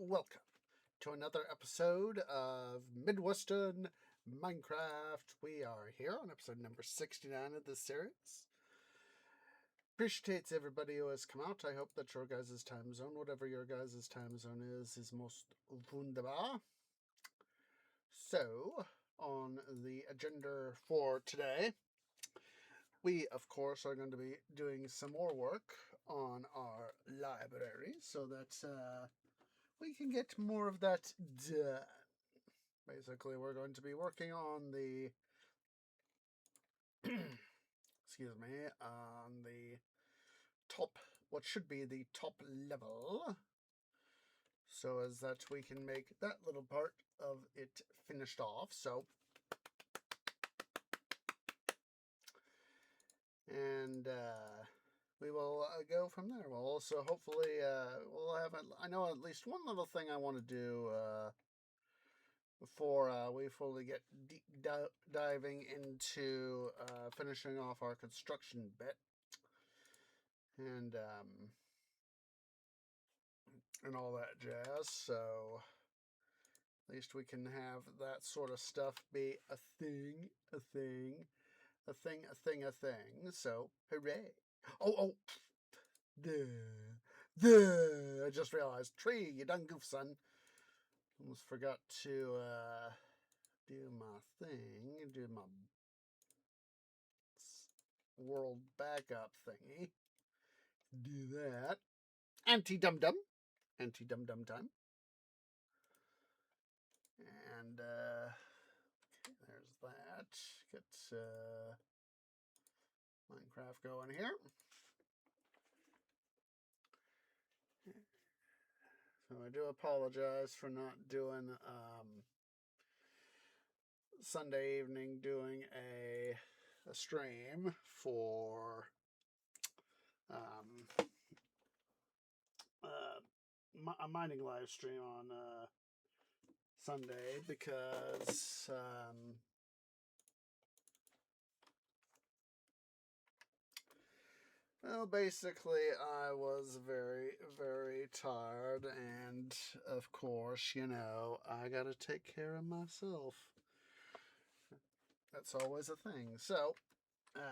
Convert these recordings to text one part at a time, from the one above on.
welcome to another episode of Midwestern Minecraft. We are here on episode number 69 of this series. Appreciates everybody who has come out. I hope that your guys' time zone, whatever your guys' time zone is most wunderbar. So, on the agenda for today, we, of course, are going to be doing some more work on our library so that we can get more of that done. Basically, we're going to be working on the excuse me, on the top, what should be the top level, so as that we can make that little part of it finished off. So, and we will go from there. We'll also hopefully we'll have I know at least one little thing I want to do before we fully get deep diving into finishing off our construction bit, and all that jazz. So at least we can have that sort of stuff be a thing. So hooray! Oh, I just realized, Tree, you done goof, son. Almost forgot to do my thing, do my world backup thingy. Do that. Anti-dum-dum time. And okay, there's that. Get Minecraft going here. So I do apologize for not doing Sunday evening doing a stream for a mining live stream on Sunday, because well, basically I was very, very tired, and of course, you know, I gotta take care of myself. That's always a thing. So, let's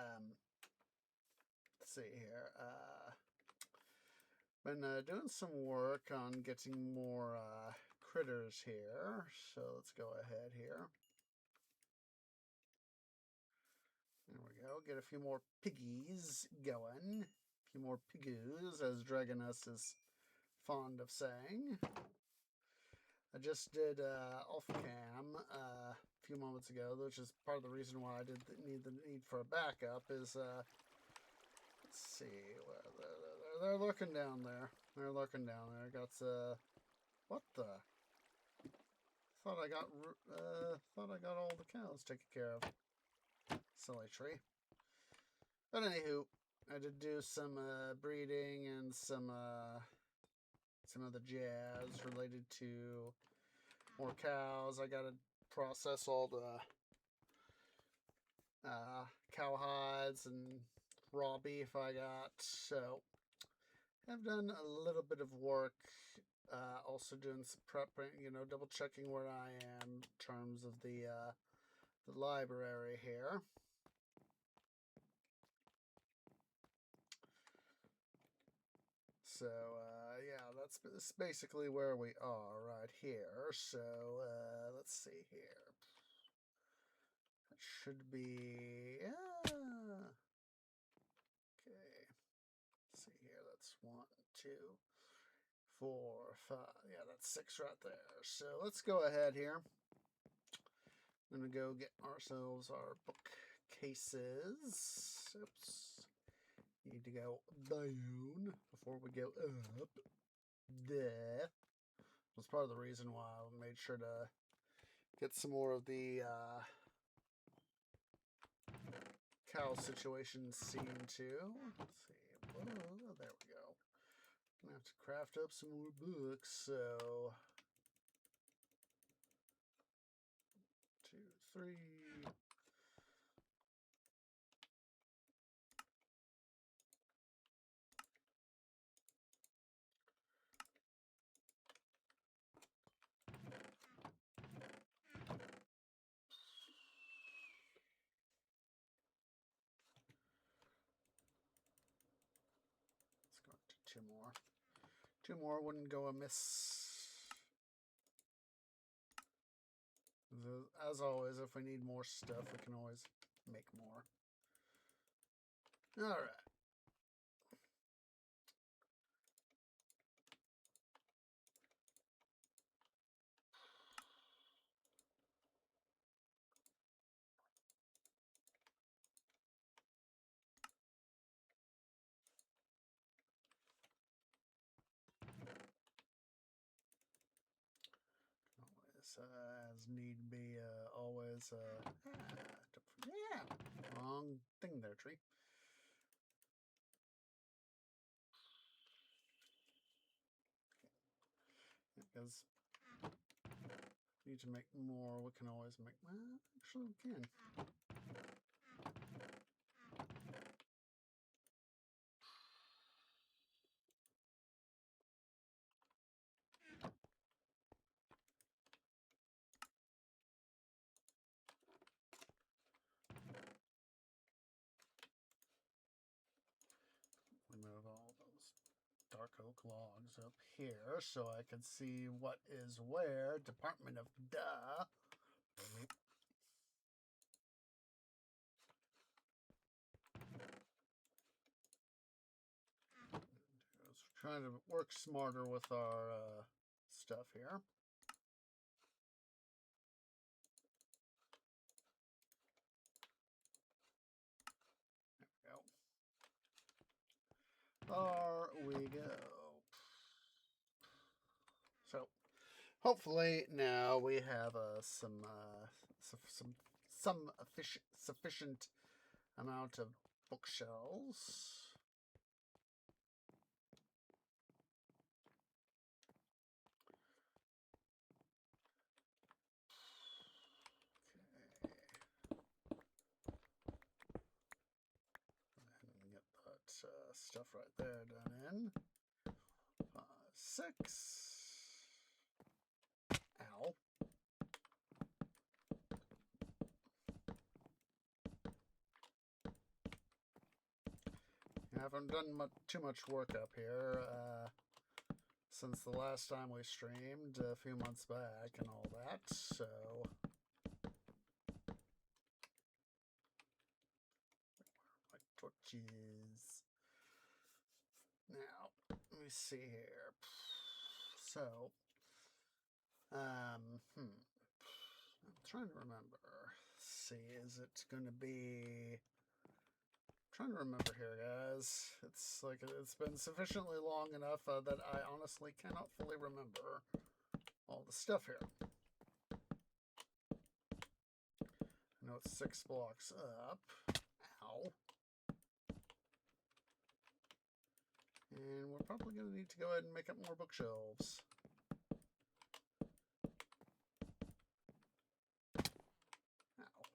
see here. Been doing some work on getting more critters here. So let's go ahead here. There we go. Get a few more piggies going. A few more piggoos, as Dragonus is fond of saying. I just did off cam a few moments ago, which is part of the reason why I did the need for a backup. Is let's see, they're lurking down there. They're lurking down there. Got what the? Thought I got all the cows taken care of. Silly tree. But anywho, I did do some breeding and some other jazz related to more cows. I gotta process all the cow hides and raw beef I got. So I've done a little bit of work. Also doing some prepping, you know, double checking where I am in terms of the library here. So, yeah, that's basically where we are right here. So, let's see here. It should be, okay. Let's see here. That's 1, 2, 4, 5. Yeah, that's 6 right there. So let's go ahead here. I'm going to go get ourselves our bookcases. Oops. Need to go down before we go up. There. That's part of the reason why I made sure to get some more of the cow situation seen too. Let's see. Oh, there we go. Gonna have to craft up some more books. So 2, 3. two more. Two more wouldn't go amiss. As always, if we need more stuff, we can always make more. All right. As need be, always, yeah, wrong thing there, tree. Because need to make more, we can always make, well, actually we can. Remove all those dark oak logs up here so I can see what is where. Department of Duh. Trying to work smarter with our stuff here. There we go. So, hopefully now we have some sufficient amount of bookshelves. Stuff right there done in. 5, 6. Ow. I haven't done too much work up here since the last time we streamed a few months back and all that, so my torches. Now, let me see here. So, I'm trying to remember. Let's see, is it going to be? I'm trying to remember here, guys. It's like it's been sufficiently long enough that I honestly cannot fully remember all the stuff here. I know it's 6 blocks up. Ow. And we're probably going to need to go ahead and make up more bookshelves. Ow.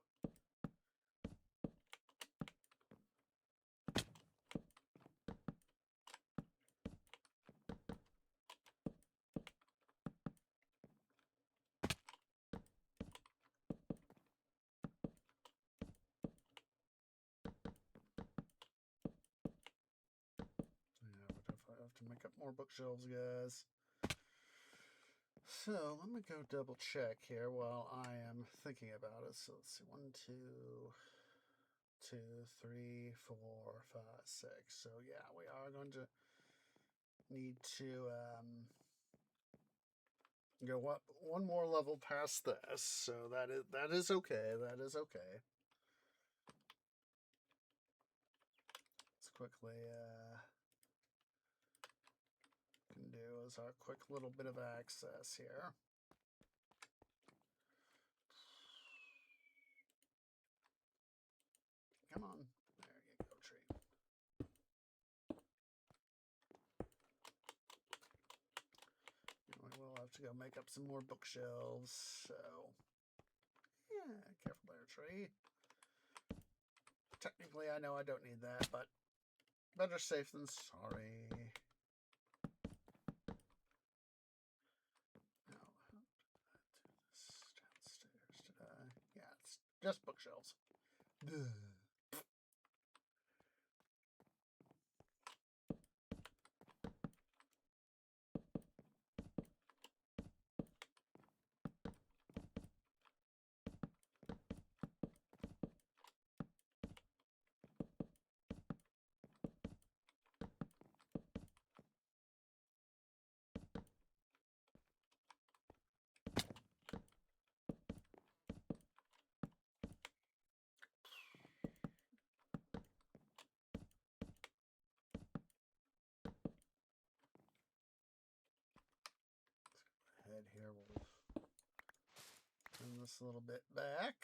To make up more bookshelves, guys. So let me go double check here while I am thinking about it. So let's see, 1, 2, 2, 3, 4, 5, 6. So yeah, we are going to need to go up one more level past this. So that is okay. That is okay. Let's quickly can do is our quick little bit of access here. Come on. There you go, tree. And we will have to go make up some more bookshelves. So, yeah, careful there, tree. Technically, I know I don't need that, but better safe than sorry. Now, how did I do this downstairs? Did I? Yeah, it's just bookshelves. ahead here. We'll turn this a little bit back.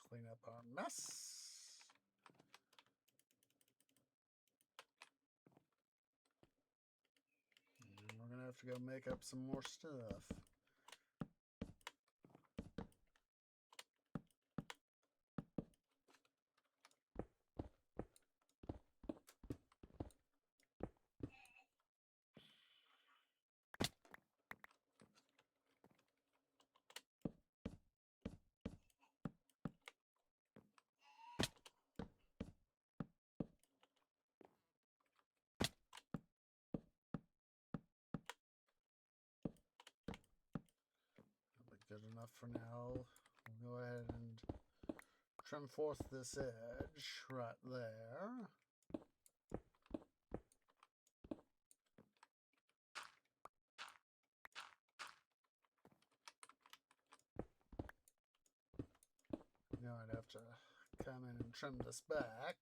Clean up our mess. And we're going to have to go make up some more stuff. Good enough for now. We'll go ahead and trim forth this edge right there. Now I'd have to come in and trim this back.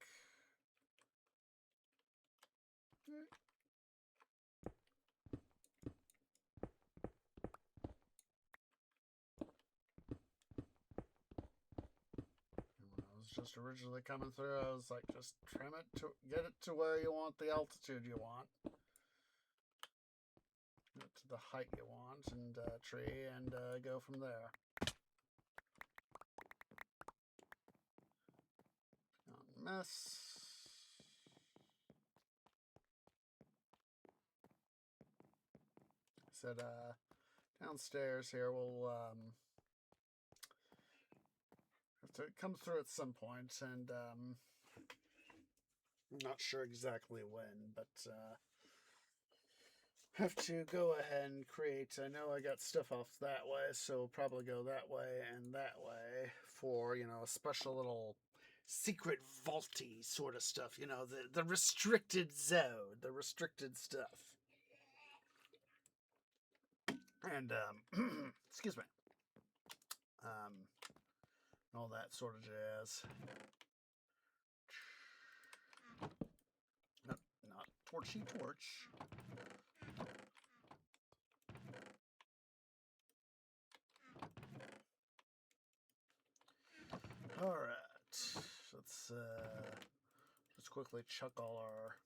Just originally coming through, I was like, just trim it to get it to where you want the altitude you want, get it to the height you want, and tree, and go from there. Mess. I said downstairs here we'll have to come through at some point, and I'm not sure exactly when, but have to go ahead and create. I know I got stuff off that way, so we'll probably go that way and that way for, you know, a special little secret vaulty sort of stuff, you know, the restricted zone, the restricted stuff. And excuse me. All that sort of jazz. Nope, not torchy torch. All right, let's just quickly chuck all our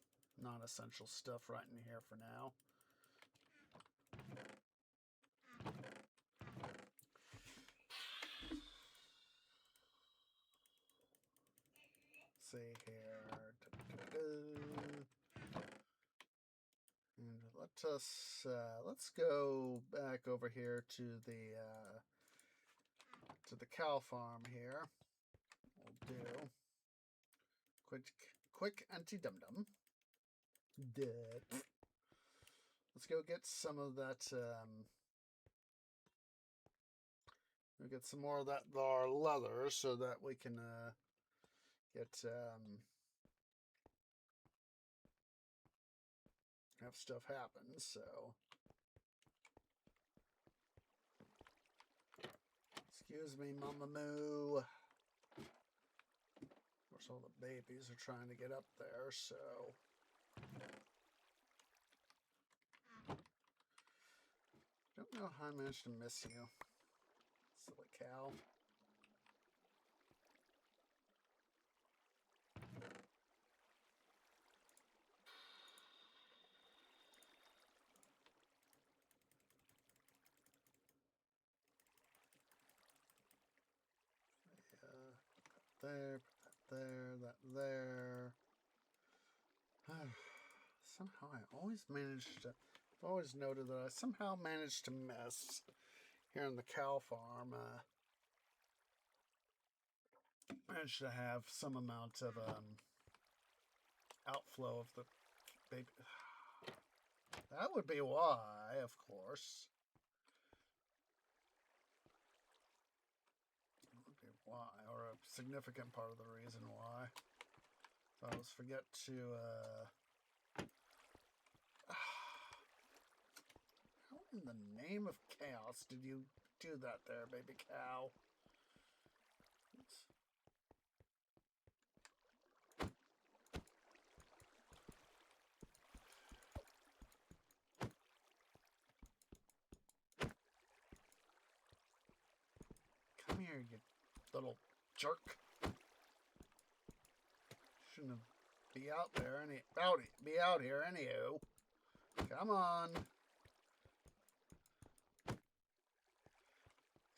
non-essential stuff right in here for now. See here, and let's go back over here to the cow farm here. We'll do quick anti-dum-dum. Let's go get some of that. We'll get some more of that there leather so that we can get have stuff happen. So excuse me, Mama Moo. Of course, all the babies are trying to get up there, so don't know how I managed to miss you, silly cow. There, put that there, that there. Somehow I always managed to, I've always noted that I somehow managed to miss here in the cow farm. Managed to have some amount of outflow of the baby. That would be why, of course. Why, or a significant part of the reason why. So I always forget to how in the name of chaos did you do that there, baby cow. Come here, you little jerk. Shouldn't be out there be out here anywho. Come on. It's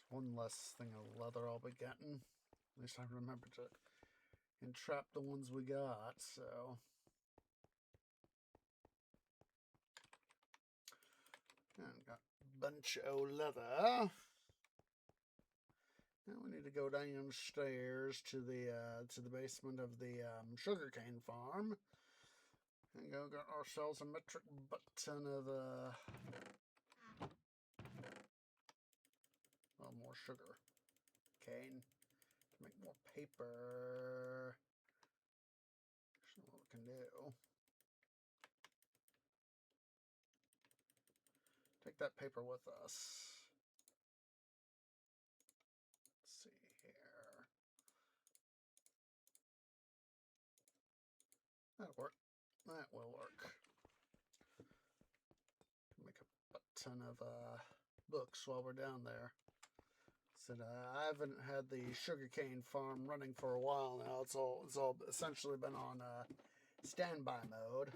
one less thing of leather I'll be getting. At least I remember to entrap the ones we got, so. And got a bunch of leather. Now we need to go downstairs to the basement of the sugarcane farm and go get ourselves a metric ton of well, more sugar cane to make more paper. That's what we can do. Take that paper with us. Let's see here. That'll work. That will work. Make a ton of books while we're down there. Said I haven't had the sugarcane farm running for a while now. It's all essentially been on standby mode.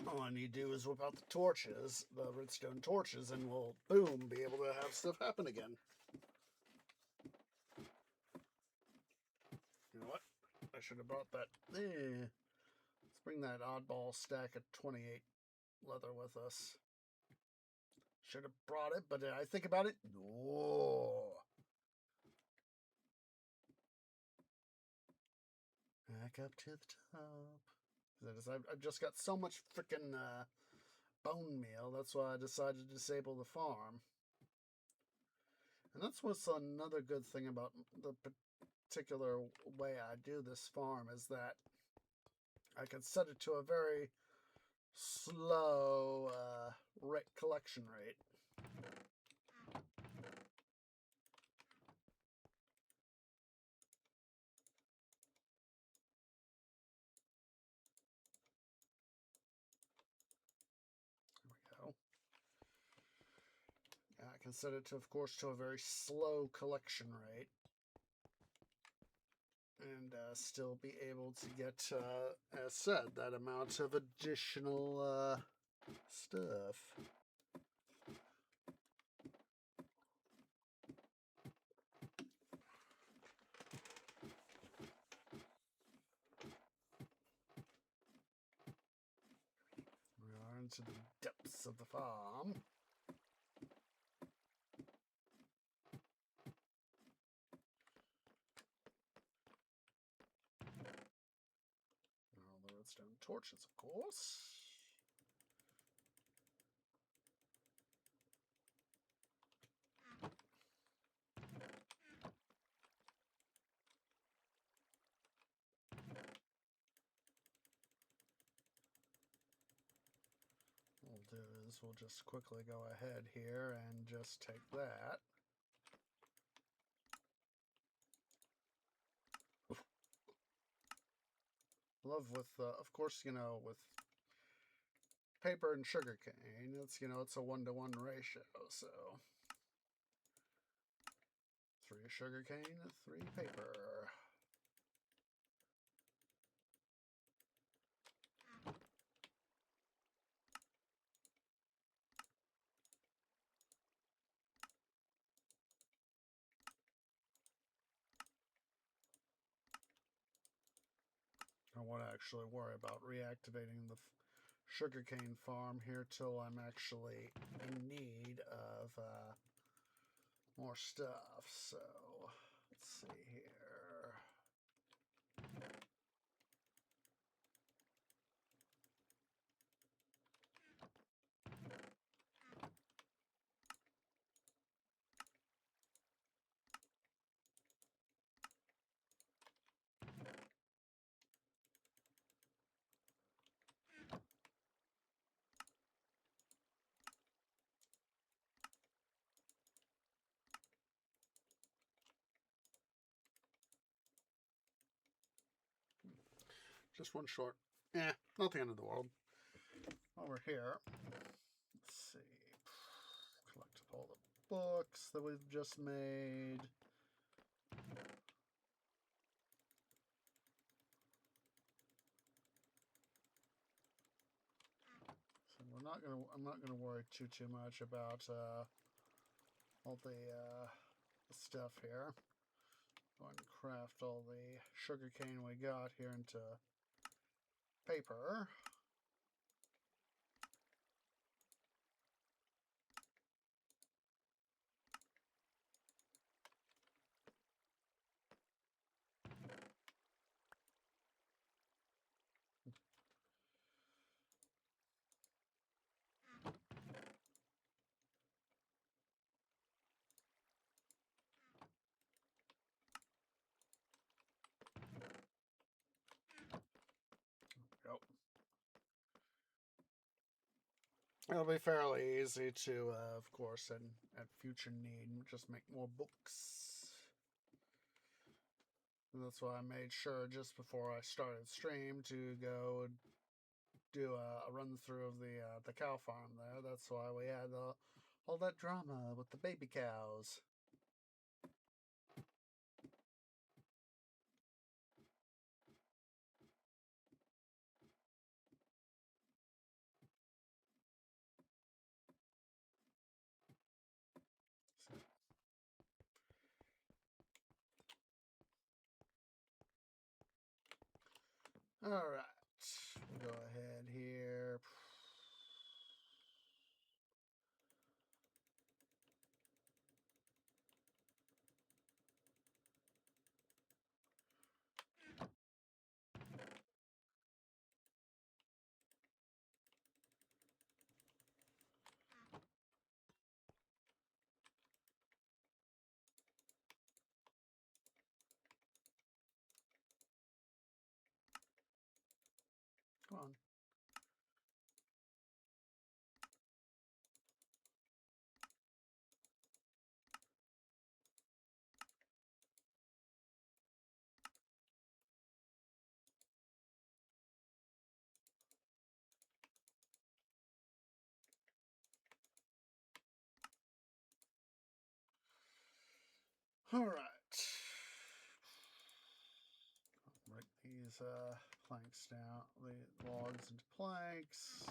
All I need to do is whip out the torches, the redstone torches, and we'll, boom, be able to have stuff happen again. You know what? I should have brought that. Let's bring that oddball stack of 28 leather with us. Should have brought it, but did I think about it? No. Back up to the top. I've just got so much freaking bone meal. That's why I decided to disable the farm. And that's what's another good thing about the particular way I do this farm is that I can set it to a very slow collection rate. I can set it to, of course, to a very slow collection rate. And still be able to get, as said, that amount of additional stuff. We are into the depths of the farm. All the redstone torches, of course. What we'll do is we'll just quickly go ahead here and just take that. Love with, of course, you know, with paper and sugar cane, it's, you know, it's a 1-to-1 ratio, so 3 sugar cane, 3 paper. I want to actually worry about reactivating the sugarcane farm here till I'm actually in need of more stuff. So let's see here. Just one short. Not the end of the world. Over here, let's see. Collected all the books that we've just made. So I'm not gonna worry too much about all the stuff here. Going to craft all the sugarcane we got here into paper. Go. It'll be fairly easy to, of course, and at future need, just make more books. And that's why I made sure just before I started stream to go do a run through of the cow farm there. That's why we had all that drama with the baby cows. All right, we'll go ahead here. Come on. All right. Break these planks down, the logs into planks.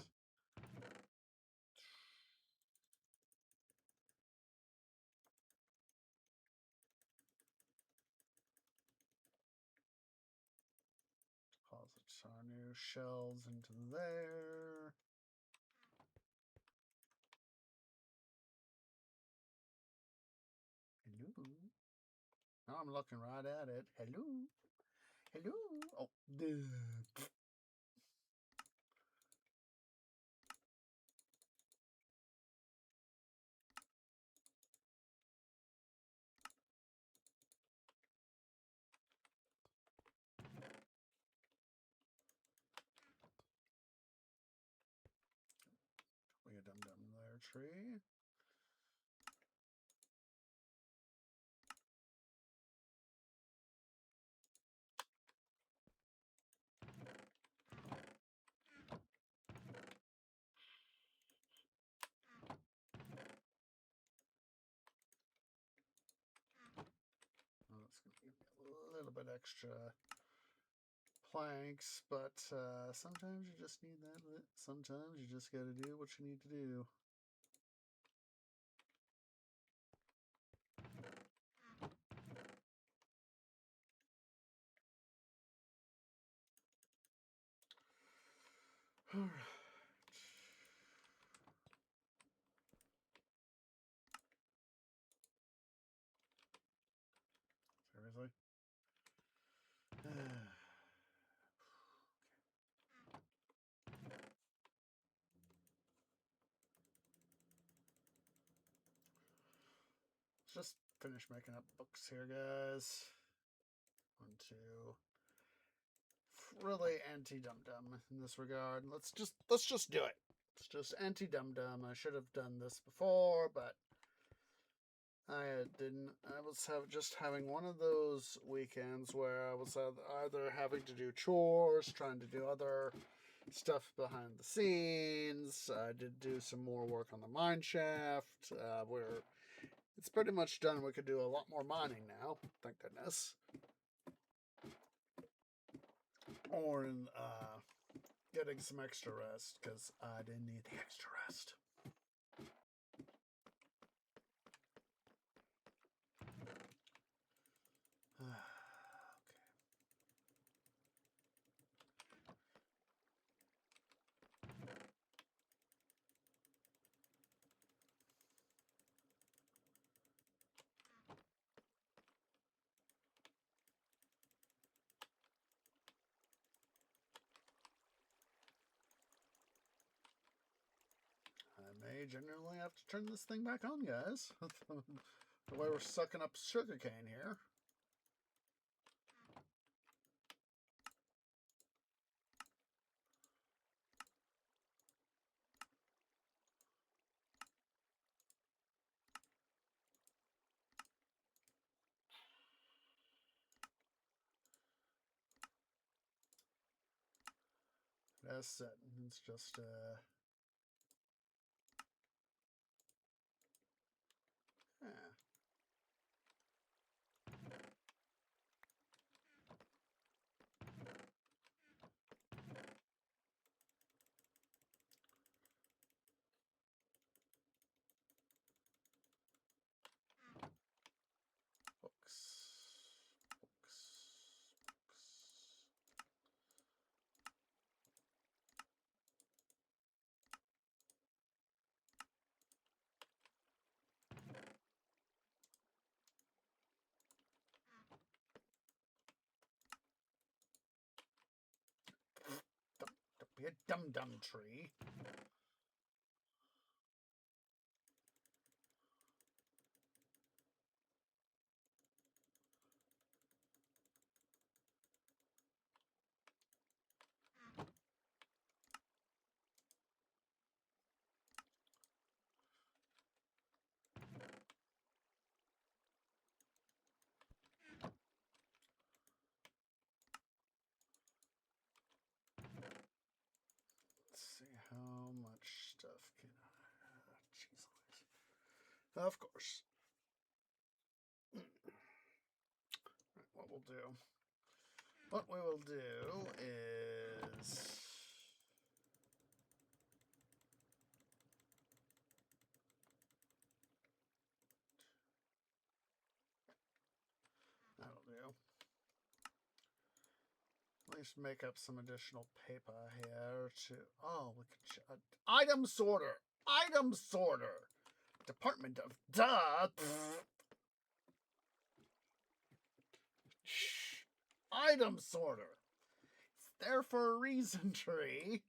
Deposit our new shells into there. Hello. Now I'm looking right at it. Hello. Hello. Oh, duh. We got dum there, tree. Oh, that's going to give me a little bit extra planks, but sometimes you just need that. Sometimes you just got to do what you need to do. All right. Seriously? Let's just finish making up books here, guys. 1, 2. Really anti-dum-dum in this regard. Let's just do it. It's just anti-dum-dum. I should have done this before, but I was just having one of those weekends where I was either having to do chores, trying to do other stuff behind the scenes. I did do some more work on the mine shaft. Where it's pretty much done. We could do a lot more mining now, thank goodness. Or in getting some extra rest, because I didn't need the extra rest. I may genuinely have to turn this thing back on, guys. The way we're sucking up sugarcane here. That's it. It's just yeah. Books. Don't be a dum-dum tree. Let's see how much stuff can I. Jeez Louise. Of course. Right, what we'll do. What we will do is. That'll do. At least make up some additional paper here to. Oh, we could. Item sorter! Item sorter! Department of. Duh! Shh. Item sorter! It's there for a reason, tree.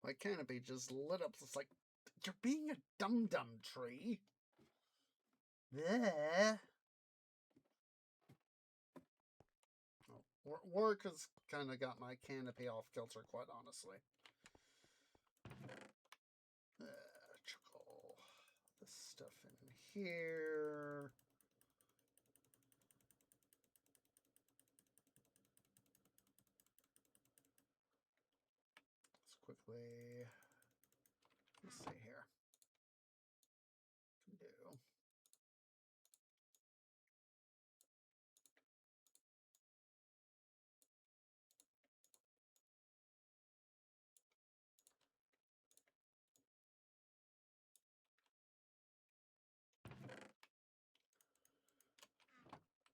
My canopy just lit up. It's like, you're being a dum-dum tree. Yeah. Work has kind of got my canopy off kilter, quite honestly. Chuck all this stuff in here. Let's quickly. Let's see here. Can do.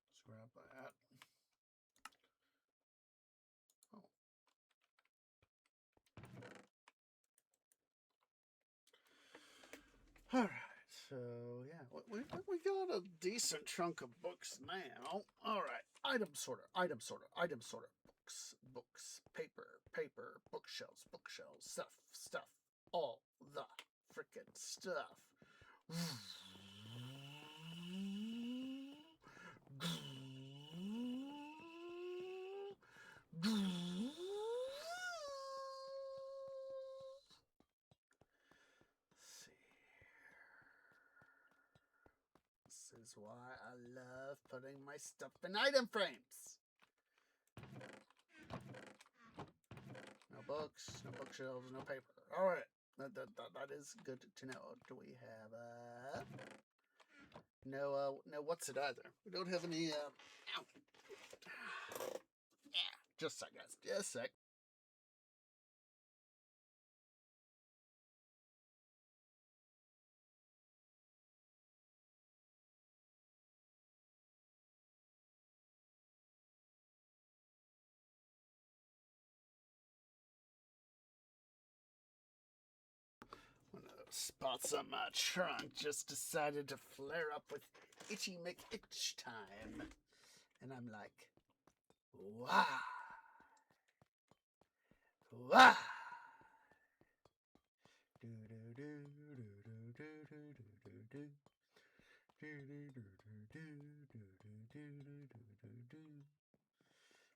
Let's grab that. Oh. All right. So yeah, we got a decent chunk of books now. All right, item sorter, item sorter, item sorter. Books, paper, bookshelves, stuff, all the frickin' stuff. This is why I love putting my stuff in item frames. No books, no bookshelves, no paper. All right, that is good to know. Do we have no what's it either? We don't have any ow. Yeah, just a sec, guys. Just a sec. One of those spots on my trunk just decided to flare up with itchy McItch time. And I'm like, why? Why?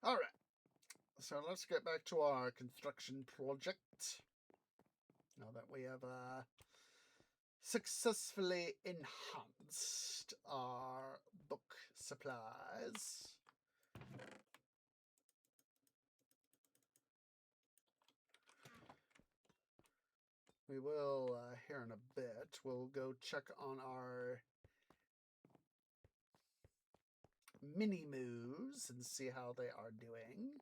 All right, so let's get back to our construction project. Now that we have successfully enhanced our book supplies. We will, here in a bit, we'll go check on our mini-moos and see how they are doing.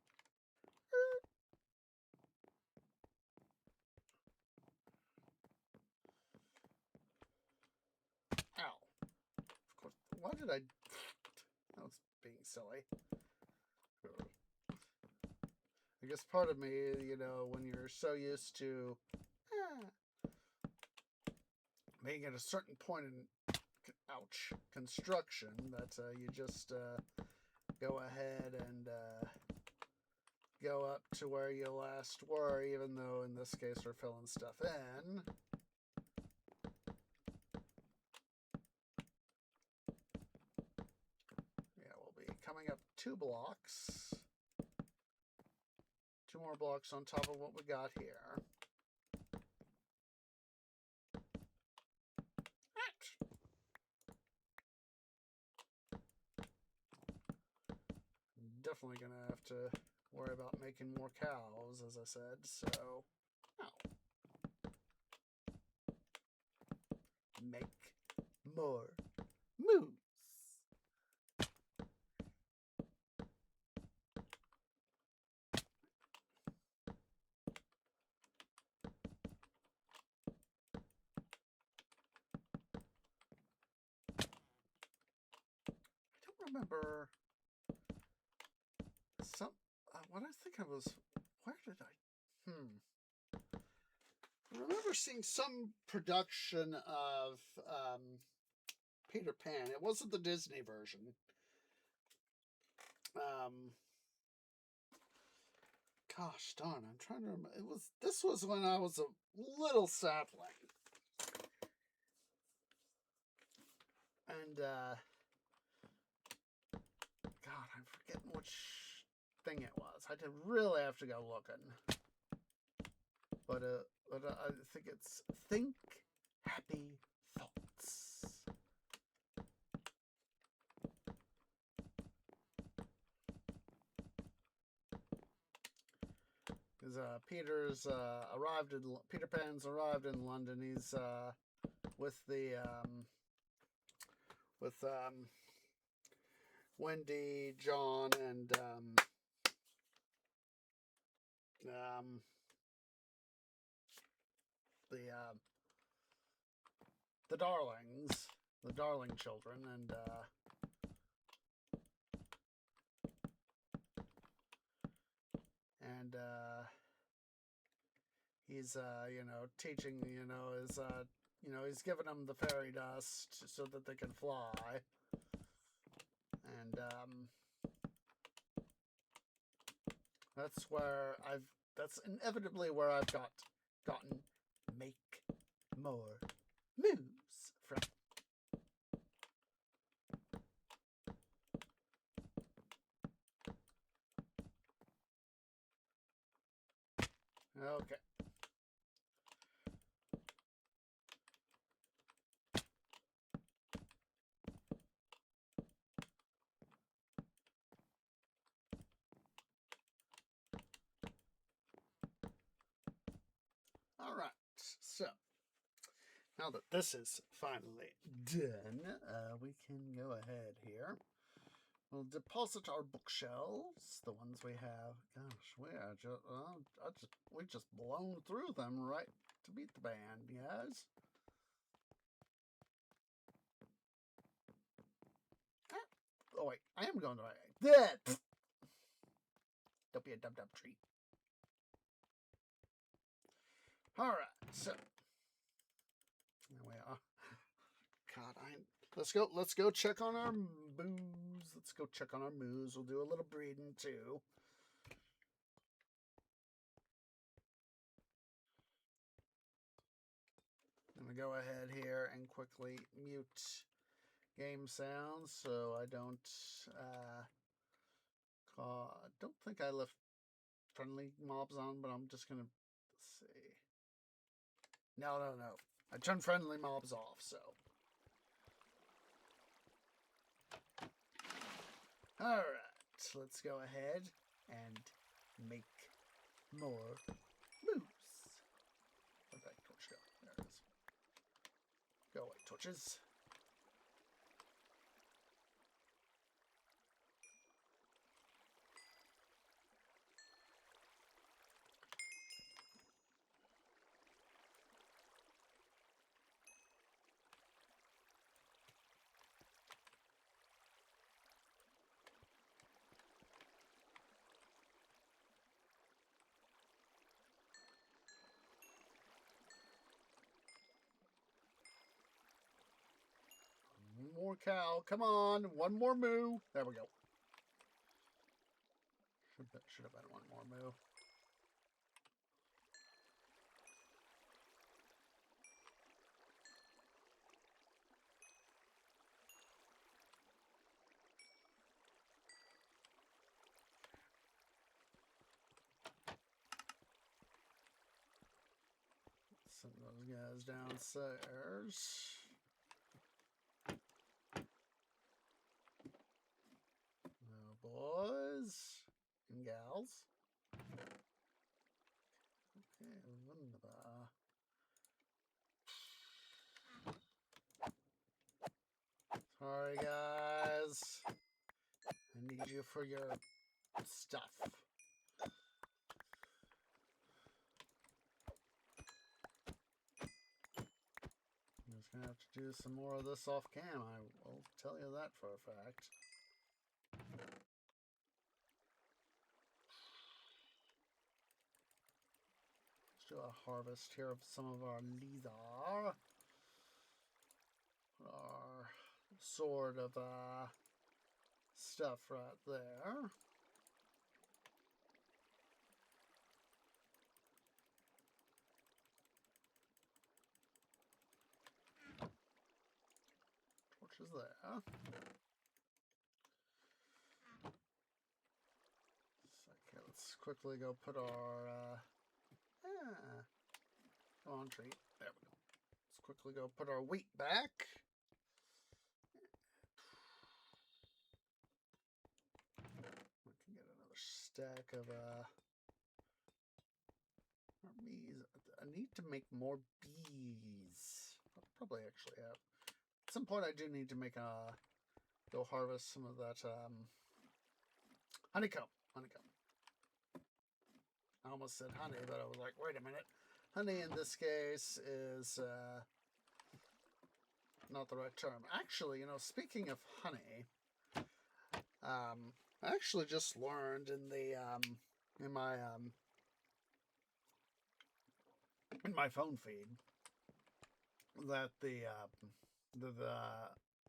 Ow. Of course, why did I... That was being silly. I guess part of me, you know, when you're so used to being at a certain point in, ouch, construction, that you just go ahead and go up to where you last were, even though in this case we're filling stuff in. Yeah, we'll be coming up 2 blocks. 2 more blocks on top of what we got here. Definitely gonna have to worry about making more cows, as I said, so make more moves. I don't remember some. What I think I was. Where did I? I remember seeing some production of Peter Pan. It wasn't the Disney version. Gosh darn, I'm trying to remember. This was when I was a little sapling. And God, I'm forgetting which thing it was. I did really have to go looking. But I think it's Think Happy Thoughts. Because Peter Pan's arrived in London. He's with Wendy, John, and the Darlings, the Darling children, and he's you know, teaching, you know, he's giving them the fairy dust so that they can fly, and that's inevitably where I've gotten make more moves from. So now that this is finally done, we can go ahead here. We'll deposit our bookshelves, the ones we have. Gosh, we just blown through them right to beat the band, guys. Oh wait, I am going the right way. Don't be a dub tree. All right, so here we are. God, let's go check on our booze. Let's go check on our moose. We'll do a little breeding too. I'm gonna go ahead here and quickly mute game sounds so I don't I don't think I left friendly mobs on, but I'm just gonna see. No. I turned friendly mobs off, so. Alright, let's go ahead and make more moose. Where'd that torch go? There it is. Go away, torches. More cow. Come on. One more moo. There we go. Should have been one more moo. Send those guys downstairs. Boys and gals. Okay, wunderbar. Sorry, guys. I need you for your stuff. I'm just gonna have to do some more of this off cam. I will tell you that for a fact. Let's do a harvest here of some of our leather. Our sort of stuff right there. Torches there. Okay, let's quickly go put our come on, tree. There we go. Let's quickly go put our wheat back. We can get another stack of bees. I need to make more bees. I'll probably actually have. At some point, I do need to make go harvest some of that honeycomb. I almost said honey, but I was like, wait a minute. Honey in this case is not the right term. Actually, speaking of honey, I actually just learned in the in my phone feed that the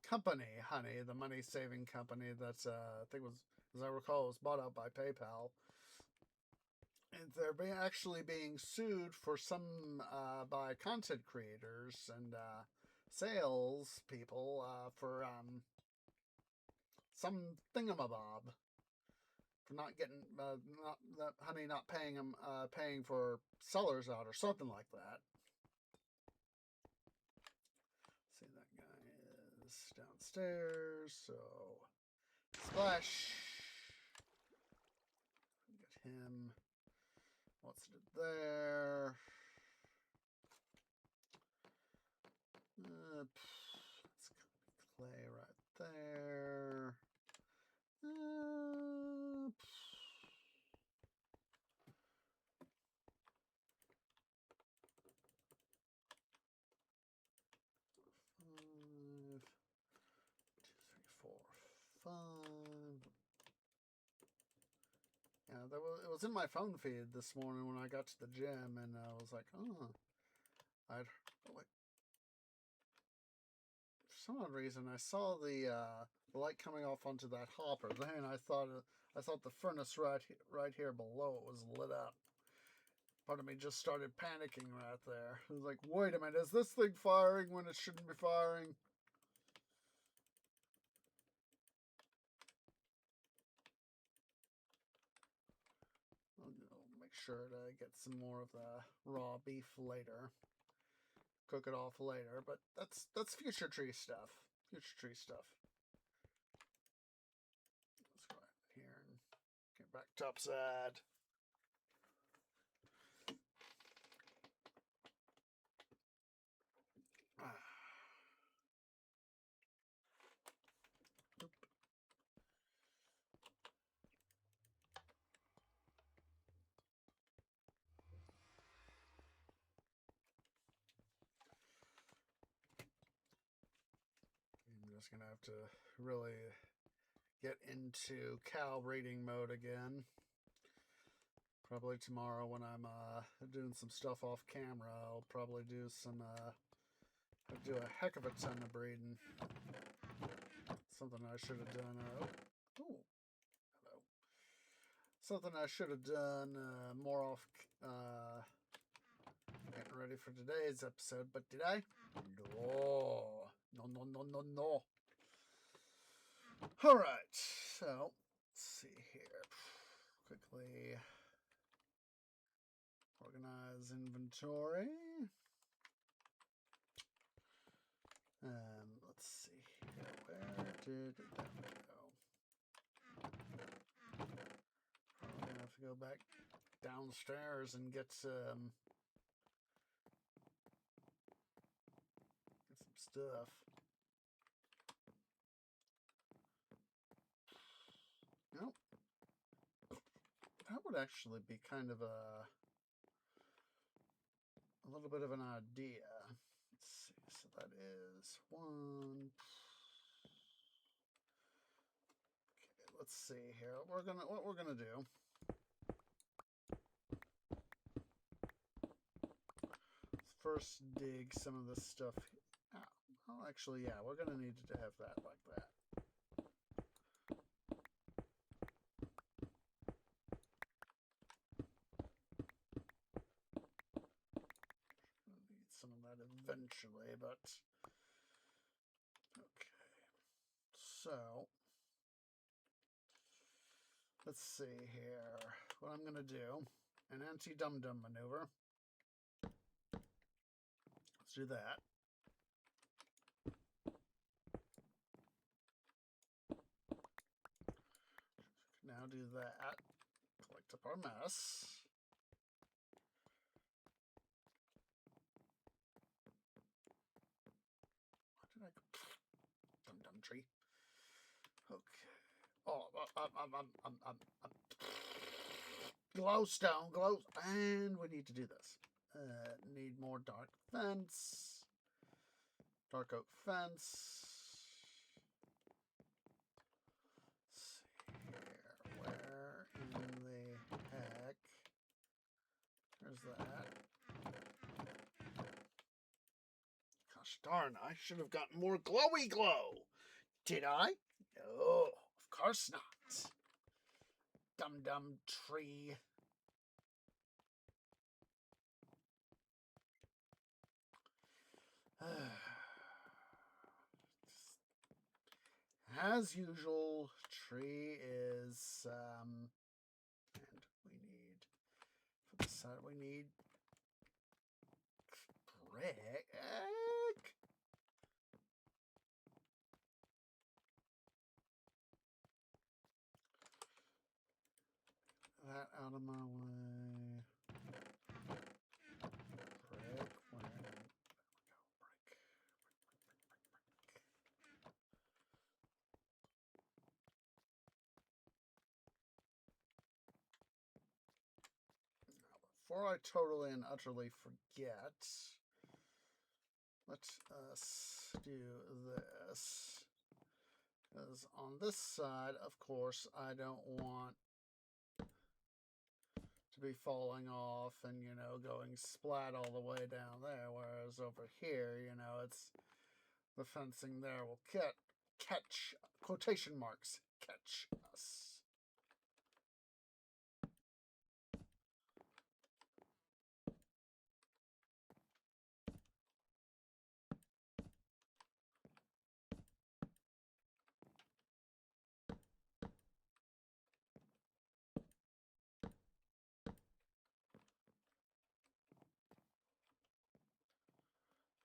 company Honey, the money saving company that's I think was, as I recall, was bought out by PayPal. And they're actually being sued for some by content creators and sales people for some thingamabob for not getting Honey not paying them paying for sellers out or something like that. See, that guy is downstairs, so splash. Get him. What's it there? It's gonna be clay right there. Five. Yeah, it was in my phone feed this morning when I got to the gym, and I was like, oh, like, for some odd reason I saw the light coming off onto that hopper. Then I thought the furnace right here below it was lit up. Part of me just started panicking right there. I was like, wait a minute, is this thing firing when it shouldn't be firing? I'll make sure to get some more of the raw beef later. Cook it off later, but that's future tree stuff. Future tree stuff. Let's go ahead here and get back topside. I'm just gonna have to really get into cow breeding mode again. Probably tomorrow when I'm doing some stuff off camera, I'll probably do some do a heck of a ton of breeding. Something I should have done. Hello. Something I should have done more off getting ready for today's episode, but did I? No. All right, so let's see here. Quickly organize inventory. Let's see here. Where did that go? Probably gonna have to go back downstairs and get some stuff. Nope. That would actually be kind of a little bit of an idea. Let's see. So that is one. Okay, let's see here. What we're gonna do. Let's first dig some of this stuff out. Oh, actually, yeah, we're gonna need to have that like that. Some of that eventually, but okay. So let's see here. What I'm gonna do, an anti-dum-dum maneuver. Let's do that. Now do that. Collect up our mess. What did I go? Dum-dum tree. Okay. Oh, glowstone, and we need to do this. Need more dark fence. Dark oak fence. Let's see here. Where in the heck? There's that. Gosh darn, I should have gotten more glowy glow. Did I? No, of course not. Dum-dum tree. As usual, tree is, and we need, for the side, we need brick. That out of my way. Brick, where? There we go, brick. before I totally and utterly forget, let us do this. Because on this side, of course, I don't want to be falling off and, you know, going splat all the way down there. Whereas over here, you know, it's the fencing there will catch, quotation marks, catch us.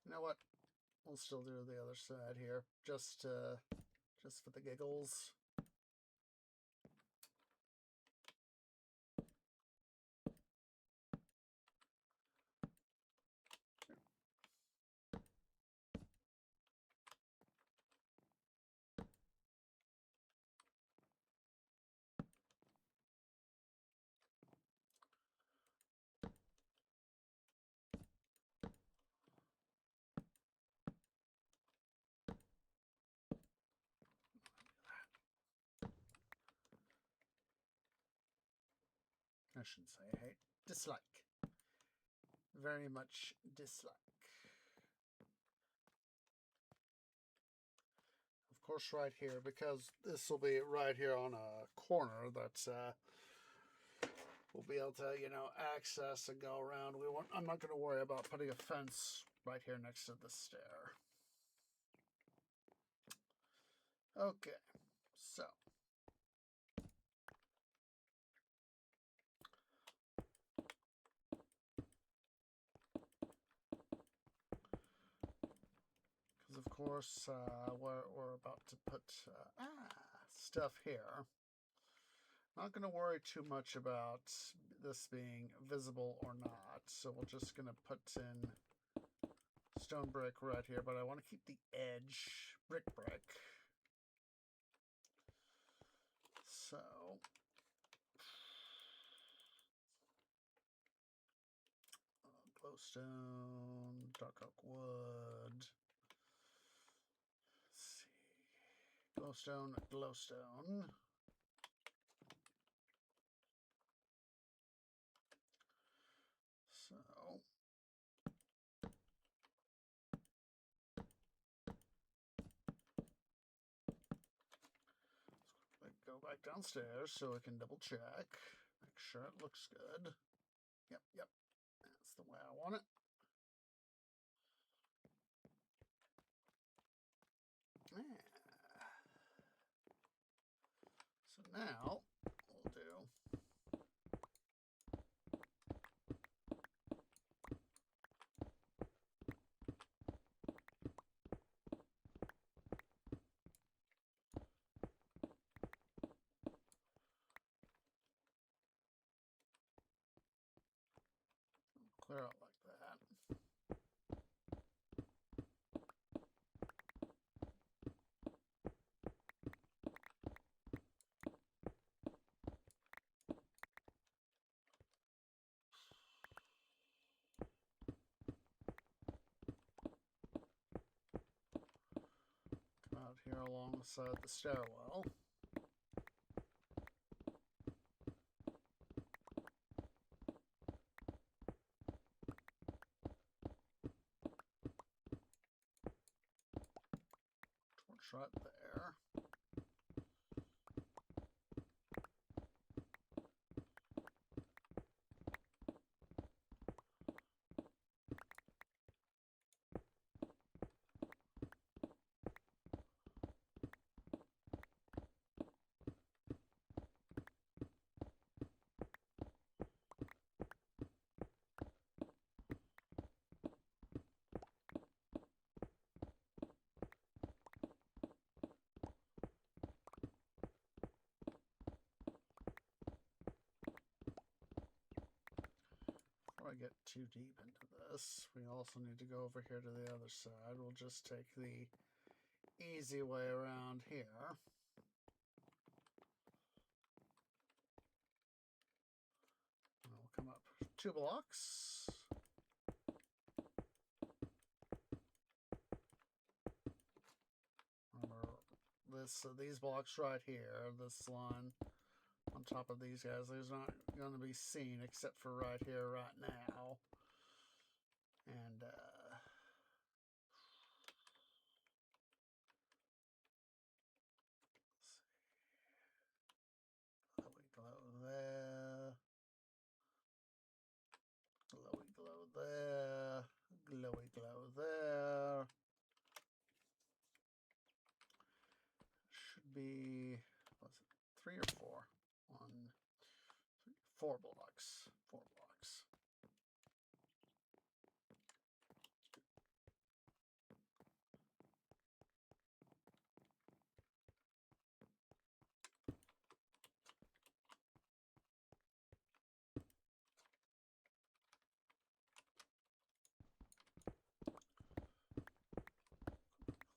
You know what? We'll still do the other side here, just for the giggles. I shouldn't say hate. Dislike. Very much dislike. Of course, right here, because this will be right here on a corner that we'll be able to, you know, access and go around. I'm not going to worry about putting a fence right here next to the stair. Okay, so. Because, of course, we're about to put stuff here. Not going to worry too much about this being visible or not. So we're just going to put in stone brick right here. But I want to keep the edge brick. So glowstone, dark oak wood. Let's see. Glowstone. So go back downstairs so we can double check. Make sure it looks good. Yep. That's the way I want it. Yeah. So now we'll do clear out like that. Come out here alongside the stairwell. Torch right there. Before I get too deep into this, we also need to go over here to the other side. We'll just take the easy way around here. We'll come up 2 blocks. Remember this, these blocks right here, this line on top of these guys, there's not going to be seen except for right here, right now. And glowy glow there, glowy glow there, glowy glow there. Should be, what's it, 3 or 4? 1, 3, 4 blocks. 4 blocks.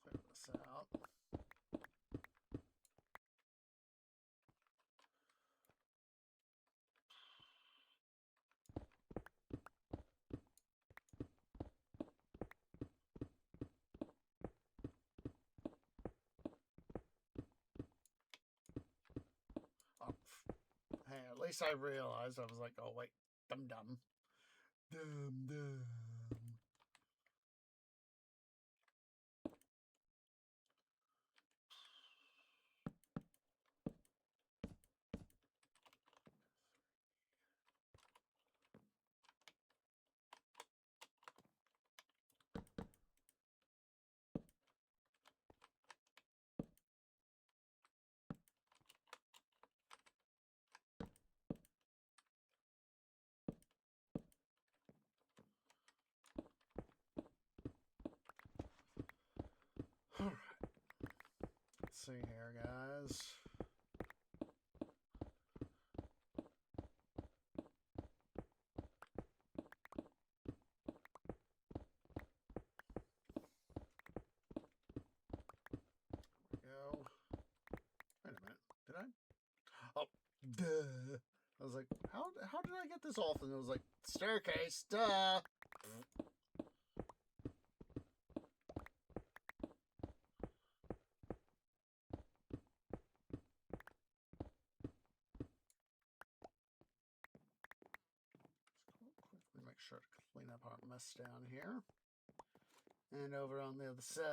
Clear this out. Oh, hey, at least I realized. I was like, oh wait, dum. Alright. Let's see here, guys. Go. Wait a minute. Did I? Oh, duh. I was like, how did I get this off? And it was like, staircase, duh. Quickly make sure to clean up our mess down here. And over on the other side.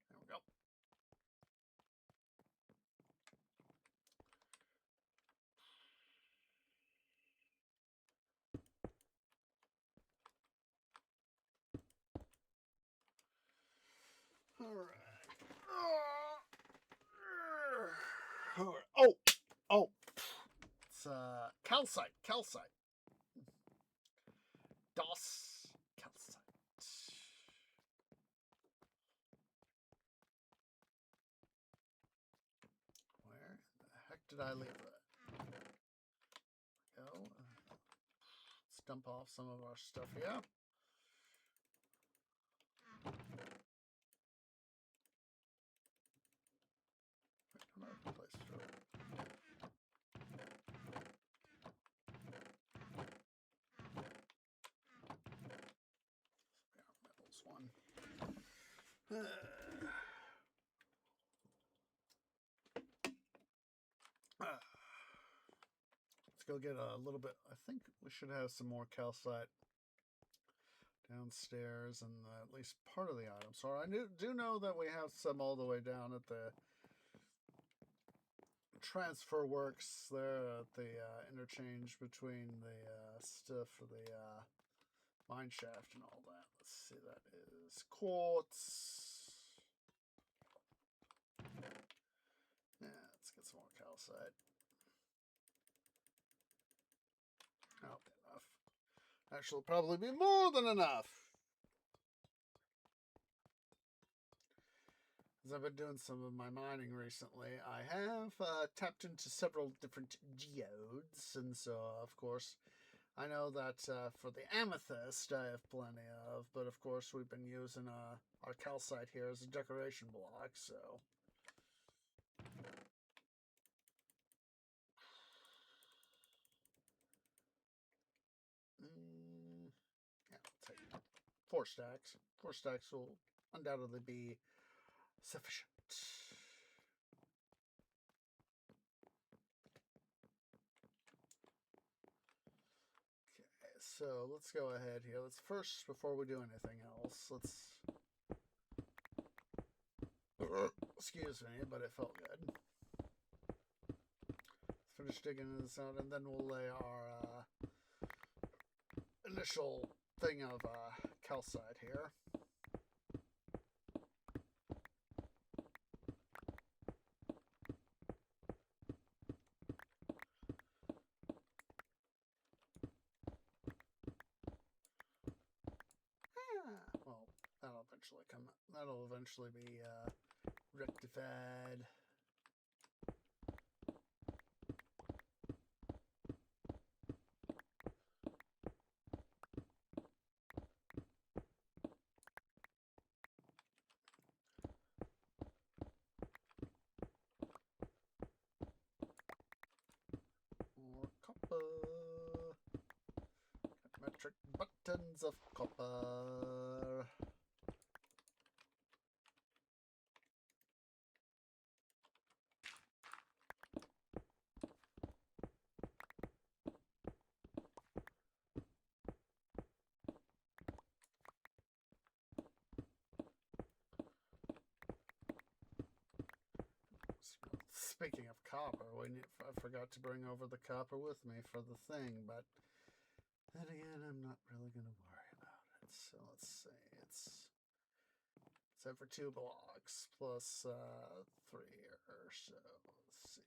There we go. All right. Oh. It's calcite. DOS calcite. Where the heck did I leave that? Go. Let's dump off some of our stuff here. Another place to throw it. Metals one. Let's go get a little bit. I think we should have some more calcite downstairs and at least part of the item. So I do know that we have some all the way down at the transfer works there at the interchange between the stuff for the mine shaft and all that. Let's see, that is quartz. Yeah, let's get some more calcite. Oh, enough. Actually, probably be more than enough. As I've been doing some of my mining recently, I have tapped into several different geodes, and so, of course, I know that for the amethyst I have plenty of, but of course we've been using our calcite here as a decoration block, so. 4 stacks. 4 stacks will undoubtedly be sufficient. Okay, so let's go ahead here. Let's first, before we do anything else, let's... Excuse me, but it felt good. Let's finish digging this out, and then we'll lay our initial thing of calcite here. Well, that'll eventually come. That'll eventually be rectified. More copper. Metric buttons of copper. Speaking of copper, I forgot to bring over the copper with me for the thing, but then again, I'm not really going to worry about it. So let's see, it's over 2 blocks plus 3 or so. Let's see.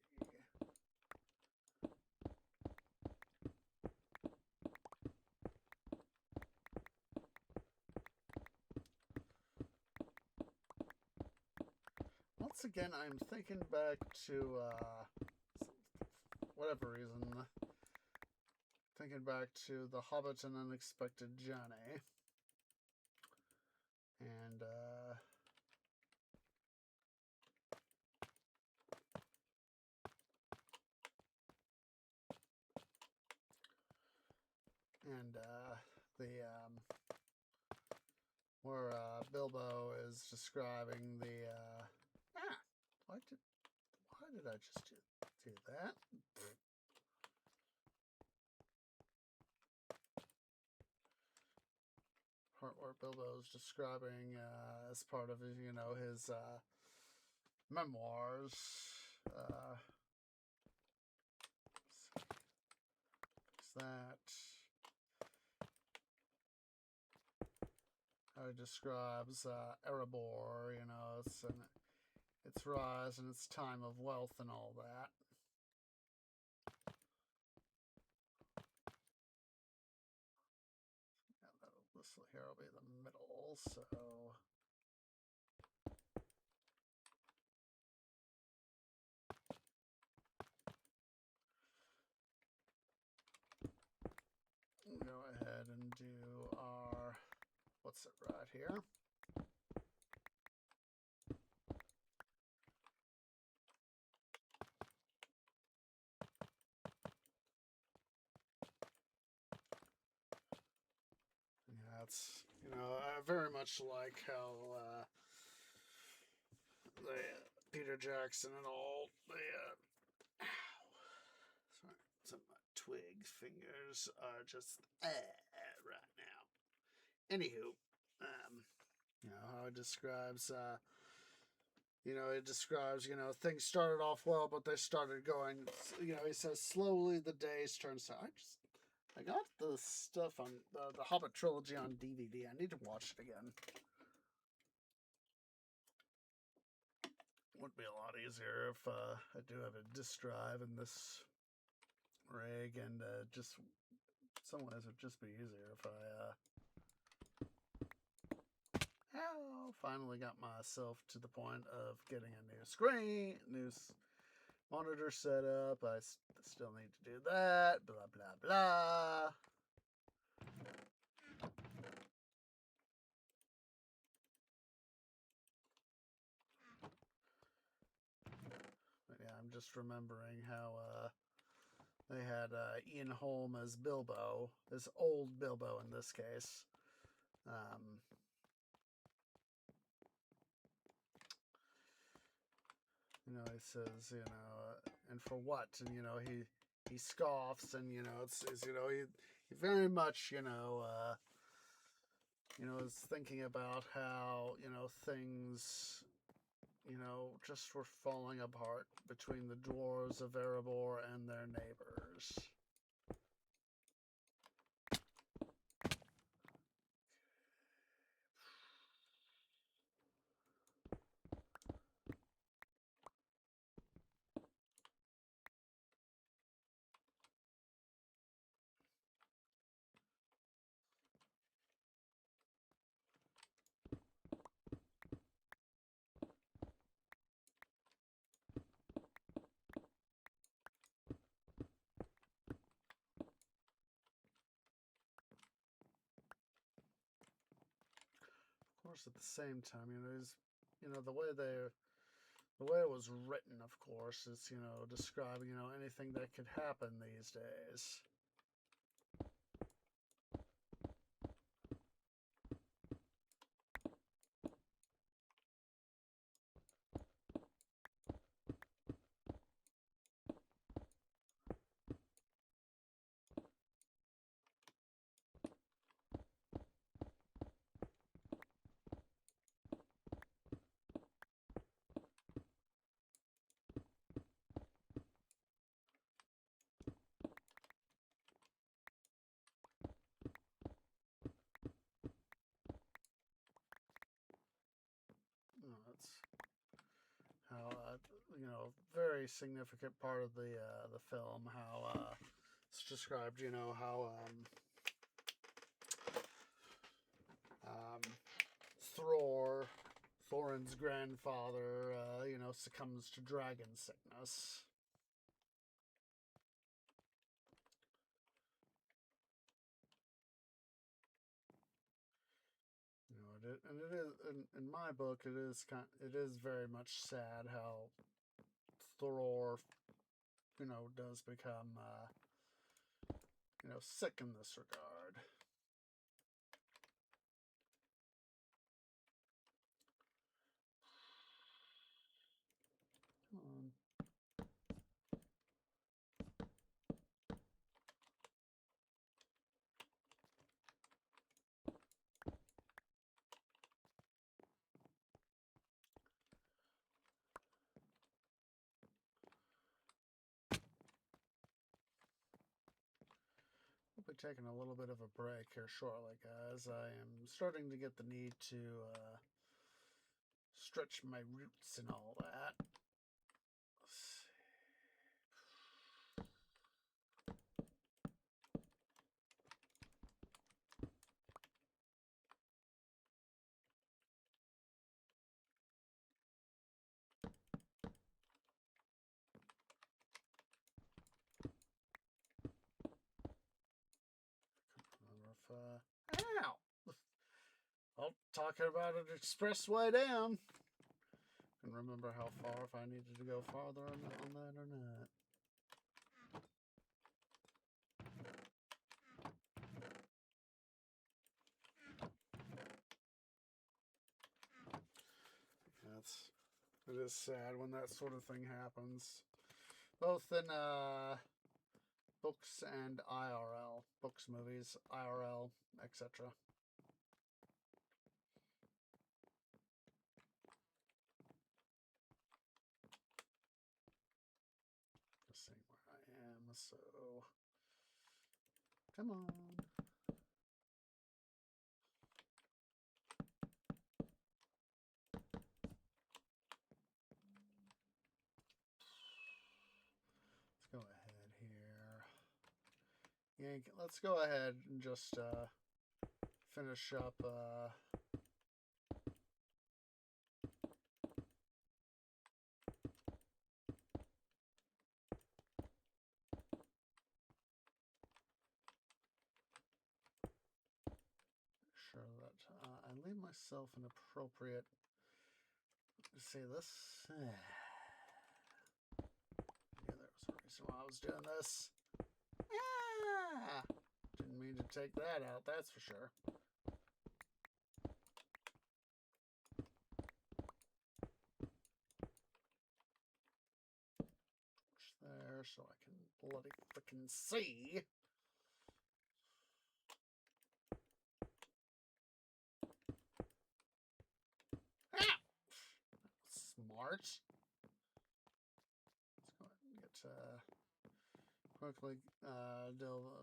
Once again, I'm thinking back to, whatever reason, thinking back to The Hobbit: An Unexpected Journey. And, the, where, Bilbo is describing the, why did I just do that? Part where Bilbo is describing, as part of his, his, memoirs, fix that. How it describes Erebor, its rise and its time of wealth and all that. Yeah, this here will be the middle, so... We'll go ahead and do our... What's it right here? Yeah, it's, very much like how Peter Jackson and all sorry, some of my twig fingers are just right now. Anywho, how it describes things started off well, but they started going, he says slowly the days turn south. I got the stuff on the Hobbit trilogy on DVD. I need to watch it again. Would be a lot easier if I do have a disk drive in this rig, and just some ways it would just be easier if I finally got myself to the point of getting a new screen, new monitor set up. I still need to do that, blah blah blah. But yeah, I'm just remembering how they had Ian Holm as Bilbo, as old Bilbo in this case. He says, and for what? And he scoffs, and it's he very much is thinking about how things just were falling apart between the dwarves of Erebor and their neighbors. Of course, at the same time, the way it was written, of course, is describing anything that could happen these days. That's how very significant part of the film. How it's described. How Thror, Thorin's grandfather, succumbs to dragon sickness. And it is in my book. It is very much sad how Thror, does become sick in this regard. Come on. We'll be taking a little bit of a break here shortly, guys. I am starting to get the need to stretch my roots and all that. Let's see. Ow! Well, talking about an expressway down. And remember how far, if I needed to go farther on that or not. It is sad when that sort of thing happens. Both in books and IRL. Books, movies, IRL, etc. Just seeing where I am, so come on. Let's go ahead here. Yank. Let's go ahead and just finish up. Sure that I leave myself an appropriate. See this? Yeah, there was a reason why I was doing this. Ah! Didn't mean to take that out, that's for sure. so I can bloody frickin' see. Ah! Smart. Let's go ahead and get quickly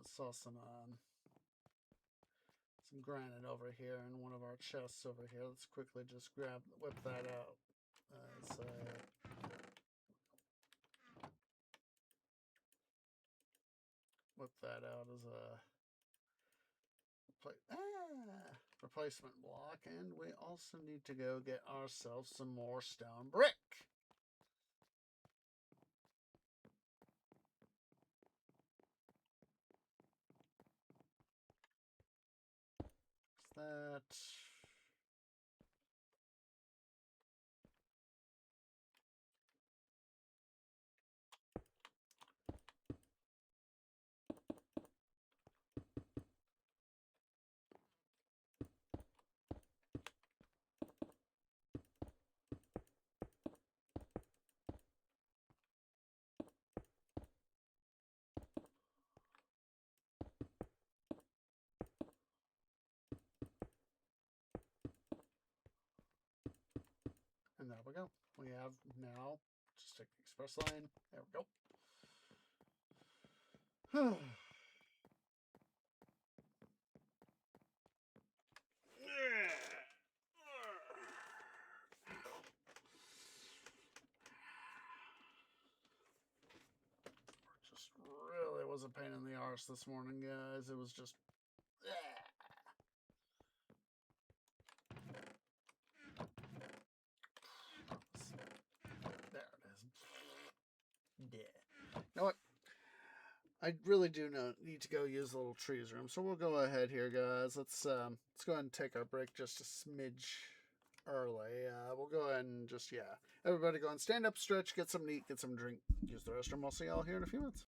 saw some granite over here in one of our chests over here. Let's quickly just whip that out. Whip that out as a replacement block, and we also need to go get ourselves some more stone brick. That. And there we go. We have now just take the express line. There we go. Just really was a pain in the arse this morning, guys. It was just. There it is. Yeah. You know what? I really do need to go use the little trees room, so we'll go ahead here, guys. Let's go ahead and take our break just a smidge early. We'll go ahead and just everybody go and stand up, stretch, get something to eat, get some drink, use the restroom. I'll see y'all here in a few minutes.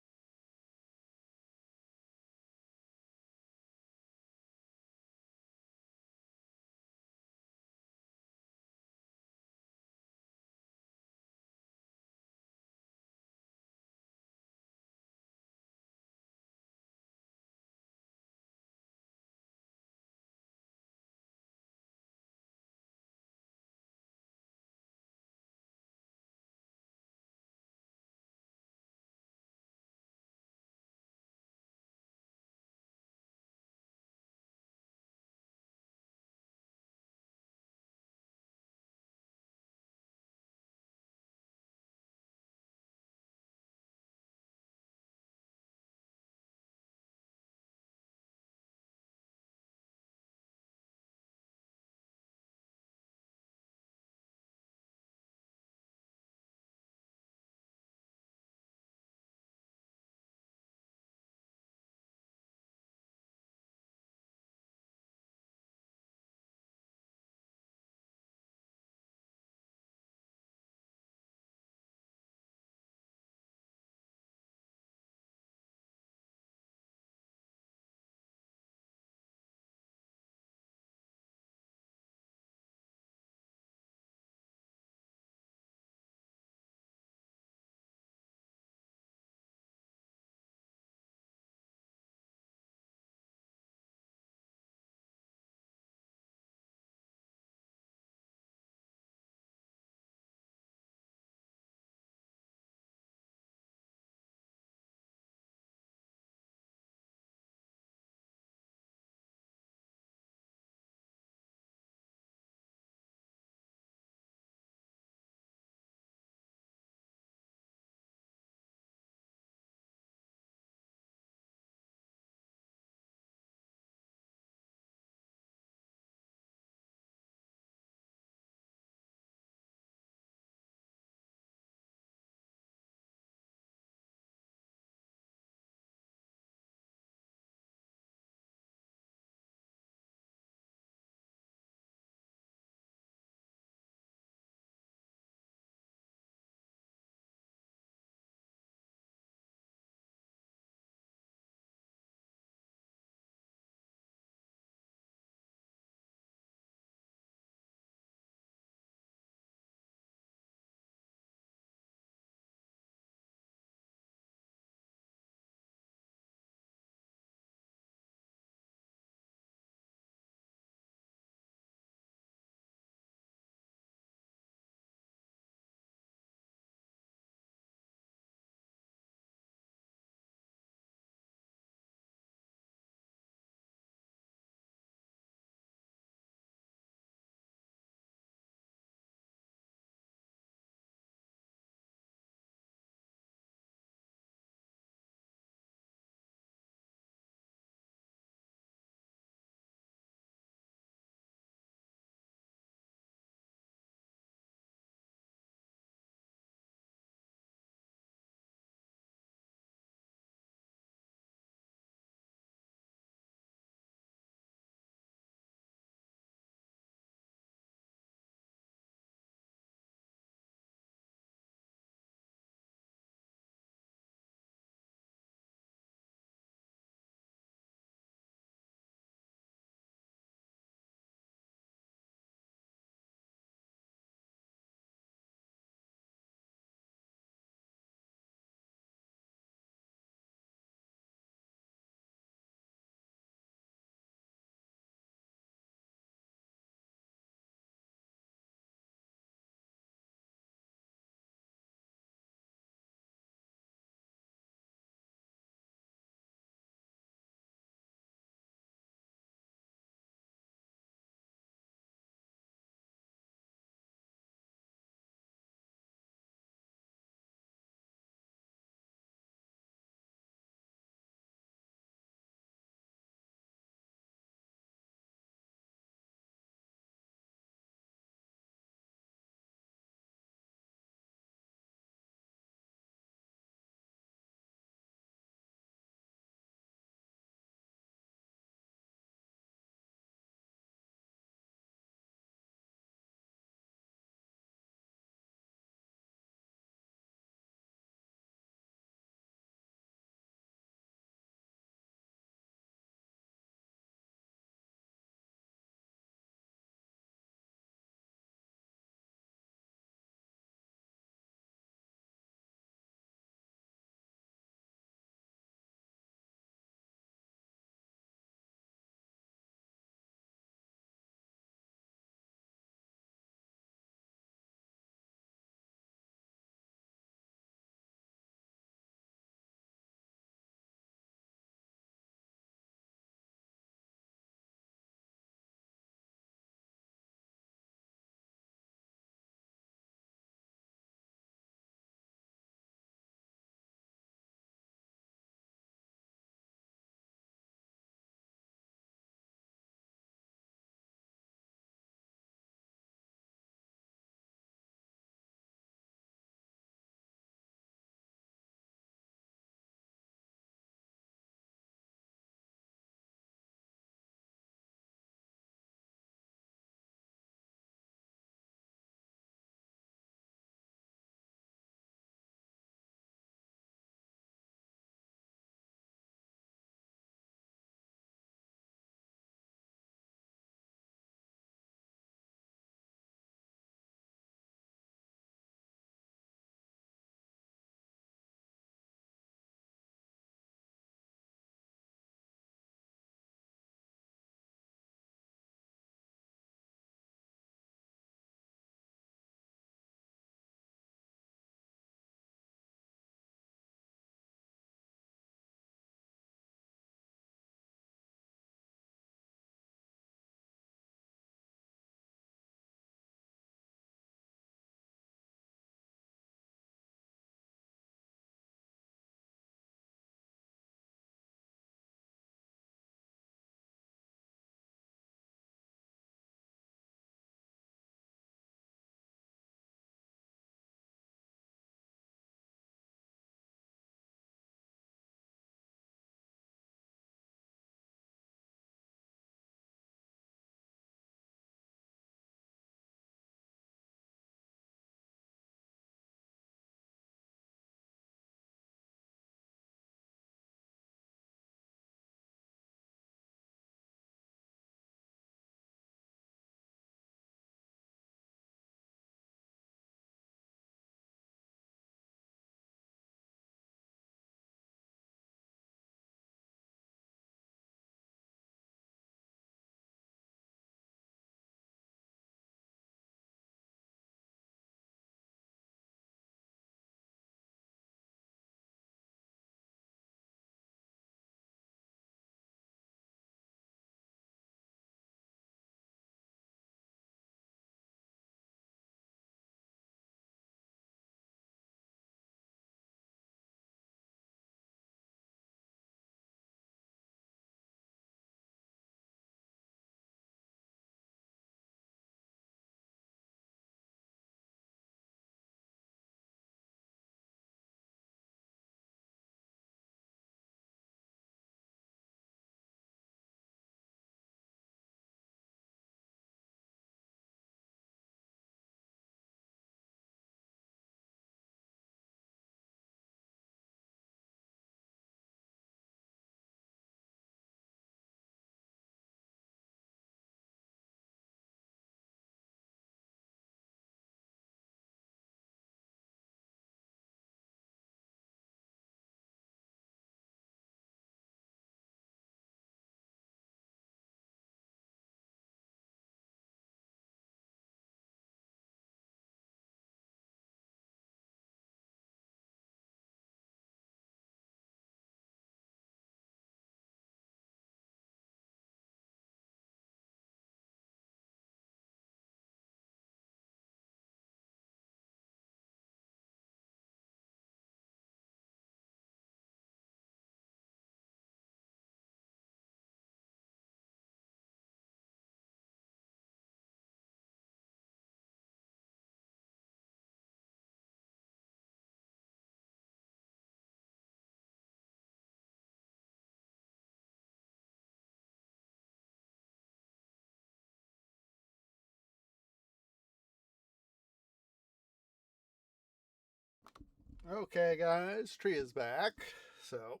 Okay, guys, tree is back. So,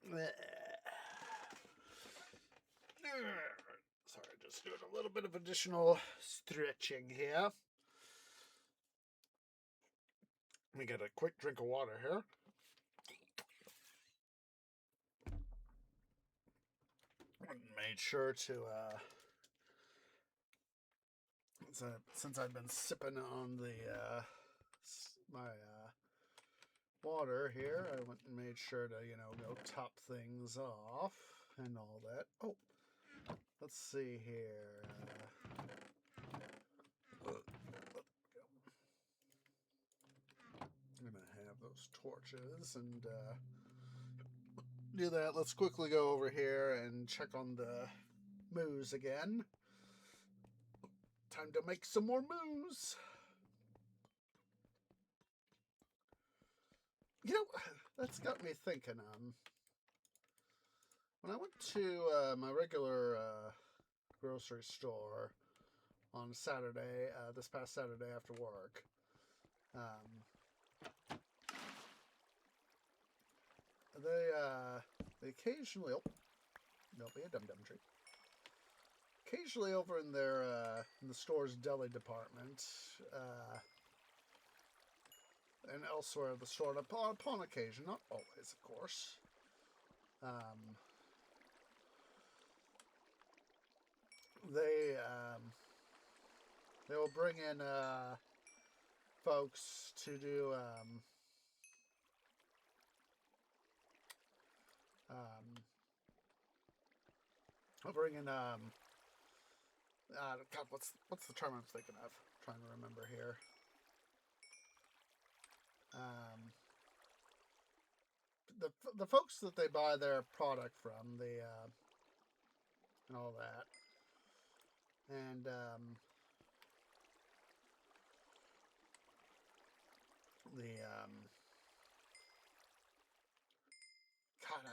sorry, just doing a little bit of additional stretching here. Let me get a quick drink of water here. Made sure to, since I've been sipping on the my water here, I went and made sure to, go top things off and all that. Oh, let's see here. I'm gonna have those torches and do that. Let's quickly go over here and check on the moose again. Time to make some more moose. That's got me thinking. When I went to my regular grocery store on Saturday, this past Saturday after work, they occasionally, there'll be a dum-dum tree. Occasionally over in their in the store's deli department, and elsewhere in the store, upon occasion, not always, of course, they will bring in folks to do I'll bring in God, what's the term I'm thinking of? I'm trying to remember here. The folks that they buy their product from, the and all that, and God,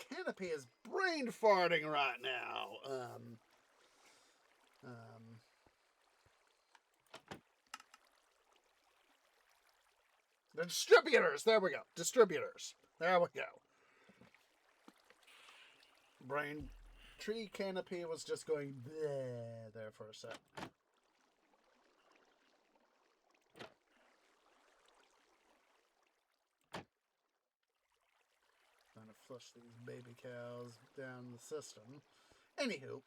Canopy is brain farting right now. The distributors. There we go. Distributors. There we go. Brain tree Canopy was just going bleh there for a sec. Trying to flush these baby cows down the system. Anywho,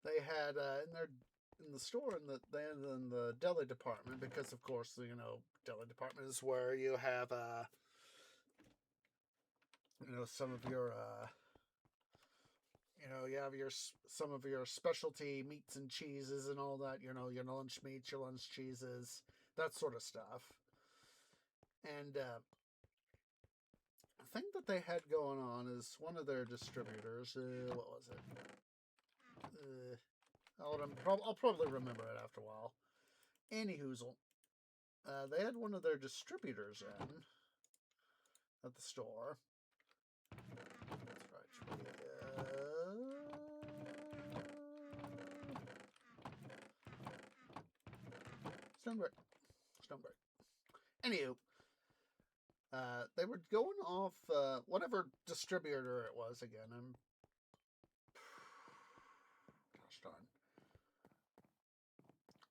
they had in the store in the deli department, because of course deli department is where you have some of your you have some of your specialty meats and cheeses and all that, your lunch meats, your lunch cheeses, that sort of stuff. And the thing that they had going on is one of their distributors, what was it? I'll probably remember it after a while. Anyhoozle, they had one of their distributors in at the store. That's right. Stoneberg. Anywho, they were going off whatever distributor it was again. Gosh darn.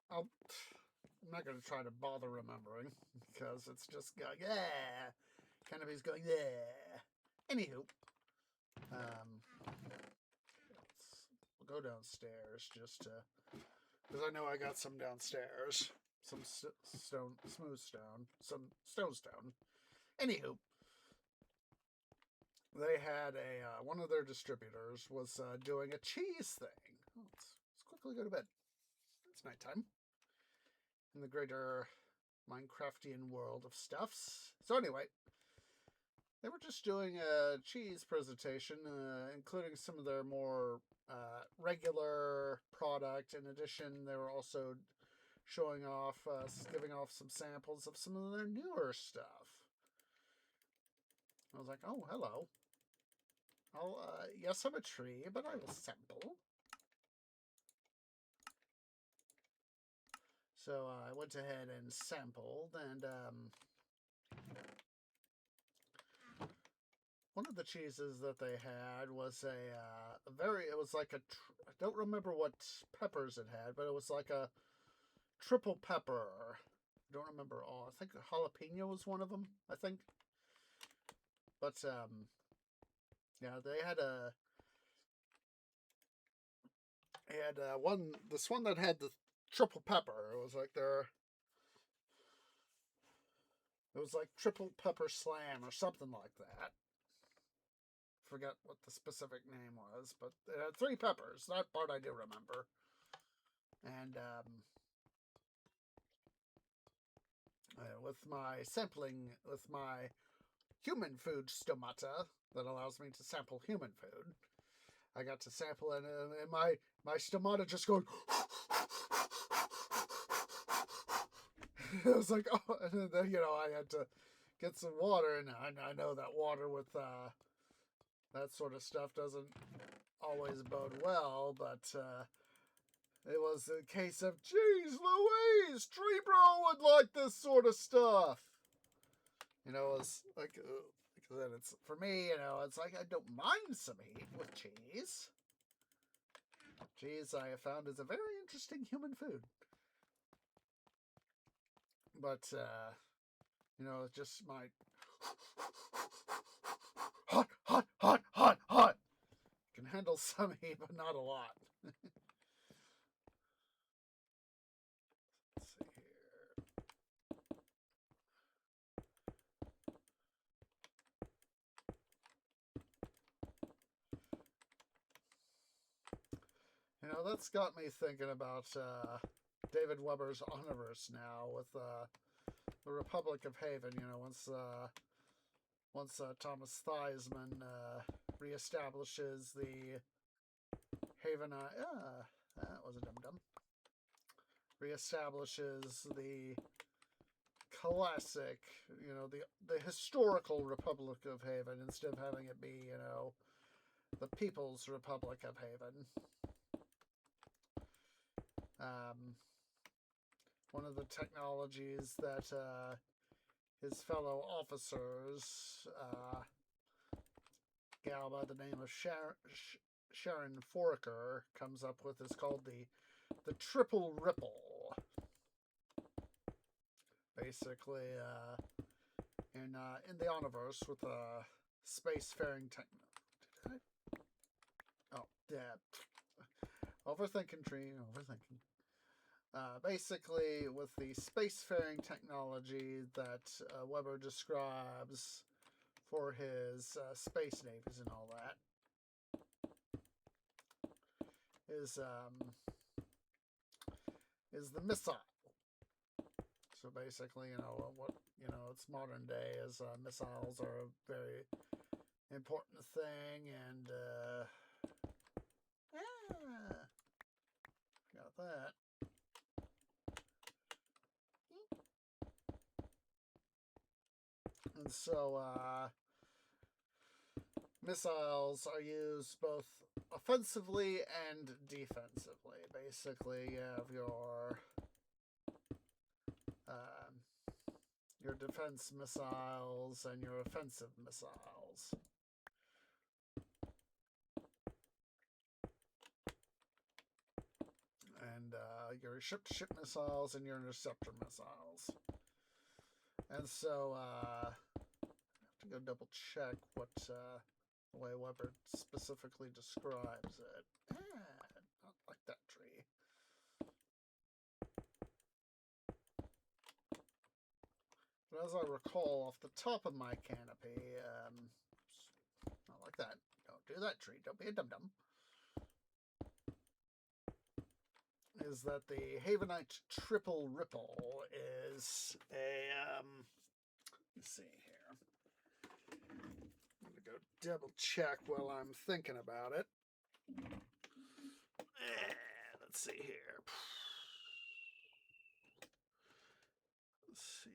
I'm not going to try to bother remembering because it's just going, yeah. Canopy's going, yeah. Anywho, we'll go downstairs just to, because I know I got some downstairs. Some smooth stone. Some stone. Anywho, they had one of their distributors was doing a cheese thing. Let's quickly go to bed. It's nighttime in the greater Minecraftian world of stuffs. So anyway, they were just doing a cheese presentation, including some of their more regular product. In addition, they were also showing off, giving off some samples of some of their newer stuff. I was like, oh, hello. Yes, I'm a tree, but I will sample. So I went ahead and sampled, and one of the cheeses that they had was it was like I don't remember what peppers it had, but it was like a triple pepper. I don't remember all. I think jalapeno was one of them, I think. But, yeah, they had this one that had the triple pepper. It was like triple pepper slam or something like that. Forget what the specific name was, but it had 3 peppers. That part I do remember. And with my sampling, with my human food stomata that allows me to sample human food, I got to sample it, and my stomata just goes. It was like, oh, and then, I had to get some water, and I know that water with that sort of stuff doesn't always bode well, but it was a case of, geez Louise, Tree Bro would like this sort of stuff. It was like, then it's, for me, it's like, I don't mind some heat with cheese. Cheese, I have found, is a very interesting human food. But, it's just my hot, hot, hot, hot, hot. Can handle some heat, but not a lot. Let's see here. That's got me thinking about David Weber's Omniverse now with the Republic of Haven. Once Thomas Theismann reestablishes the Haven, that was a dum-dum. Reestablishes the classic, the historical Republic of Haven instead of having it be, the People's Republic of Haven. One of the technologies that his fellow officers, gal by the name of Sharon Foraker, comes up with is called the Triple Ripple. Basically, in the Omniverse with spacefaring technology. Oh, yeah. Overthinking, tree, overthinking. Basically, with the spacefaring technology that Weber describes for his space navies and all that, is the missile. So basically, it's modern day as missiles are a very important thing, and got that. And so missiles are used both offensively and defensively. Basically, you have your defense missiles and your offensive missiles. And your ship-to-ship missiles and your interceptor missiles. And so I have to go double check what the way Weber specifically describes it. Not like that tree. But as I recall, off the top of my canopy, not like that. Don't do that, tree. Don't be a dum-dum. Is that the Havenite Triple Ripple is a, let's see here. I'm going to go double check while I'm thinking about it. Let's see here. Let's see.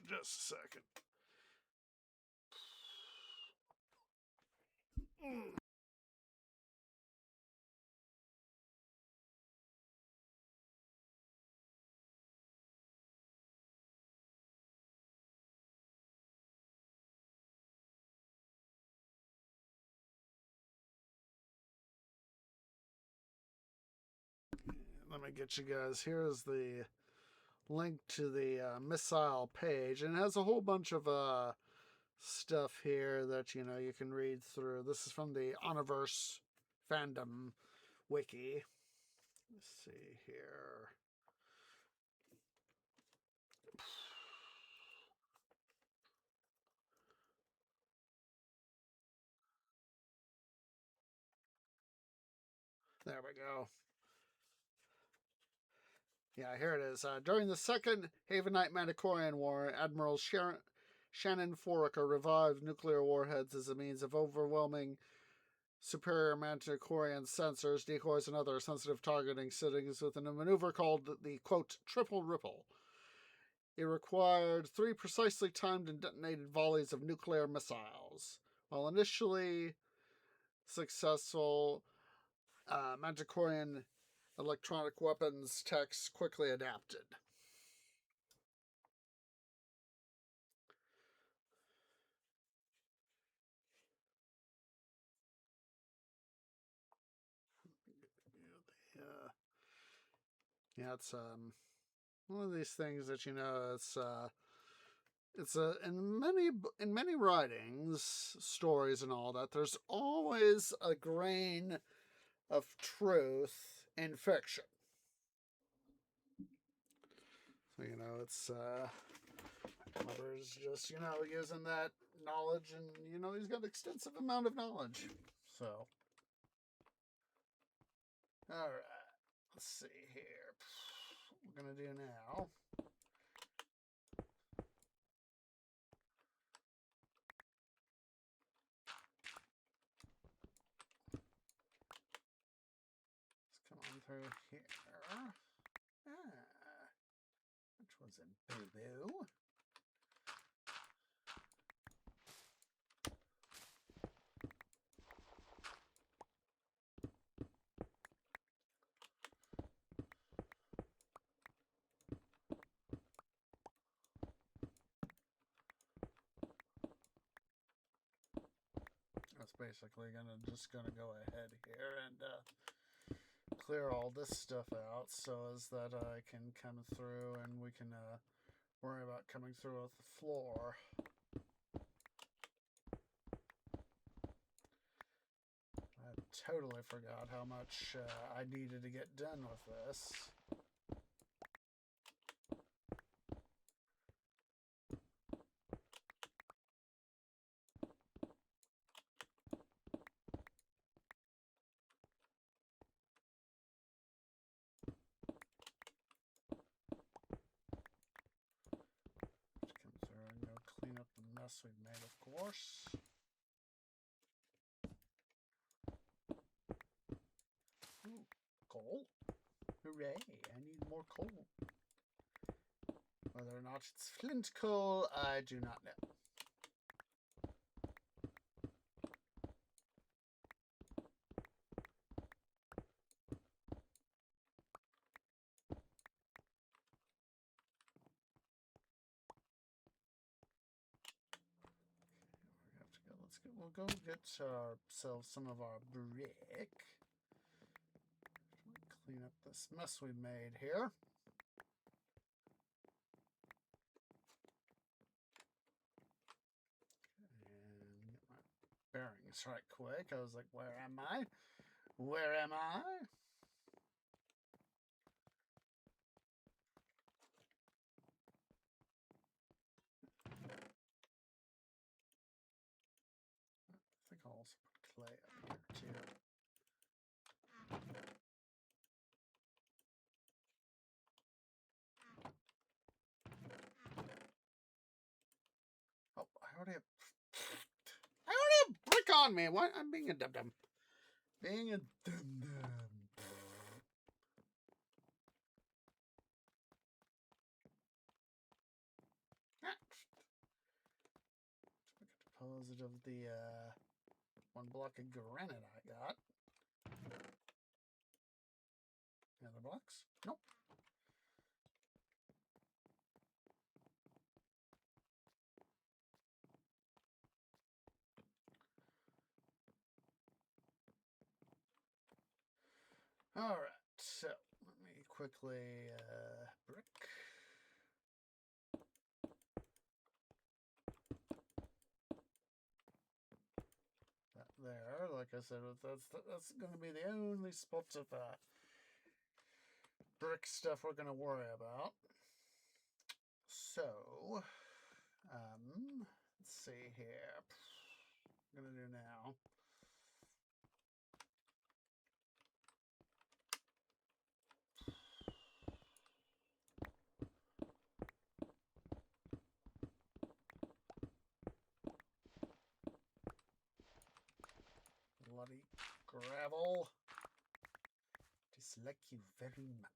Just a second. Let me get you guys. Here's the link to the missile page, and it has a whole bunch of stuff here that you can read through. This is from the Oniverse fandom wiki. Let's see here. There we go. Yeah, here it is. During the Second Havenite Mandalorian War, Admiral Shannon Foraker revived nuclear warheads as a means of overwhelming superior Mandalorian sensors, decoys, and other sensitive targeting settings within a maneuver called the, quote, Triple Ripple. It required 3 precisely timed and detonated volleys of nuclear missiles. While initially successful, Mandalorian electronic weapons techs quickly adapted. Yeah, it's one of these things that it's in many writings, stories, and all that. There's always a grain of truth in fiction. So it's Clever's just using that knowledge, and he's got an extensive amount of knowledge. So, all right, let's see here. What we're gonna do now. Let's come on through here. Which was a boo-boo. That's basically just gonna go ahead here and clear all this stuff out so as that I can come through and we can worry about coming through with the floor. I totally forgot how much I needed to get done with this. Clean up the mess we've made, of course. Ooh, coal. Hooray, I need more coal. Whether or not it's flint coal, I do not know. We'll go get ourselves some of our brick. Clean up this mess we made here. And get my bearings right quick. I was like, where am I? Where am I? I think I'll also put clay up here too. Oh, I already have brick on me. What? I'm being a dum-dum. Being a dum-dum. Deposit of the one block of granite I got. Any other blocks? Nope. All right, so let me quickly brick. That there, like I said, that's going to be the only spots of brick stuff we're going to worry about. So, let's see here. What I'm going to do now. Bloody gravel. Dislike you very much.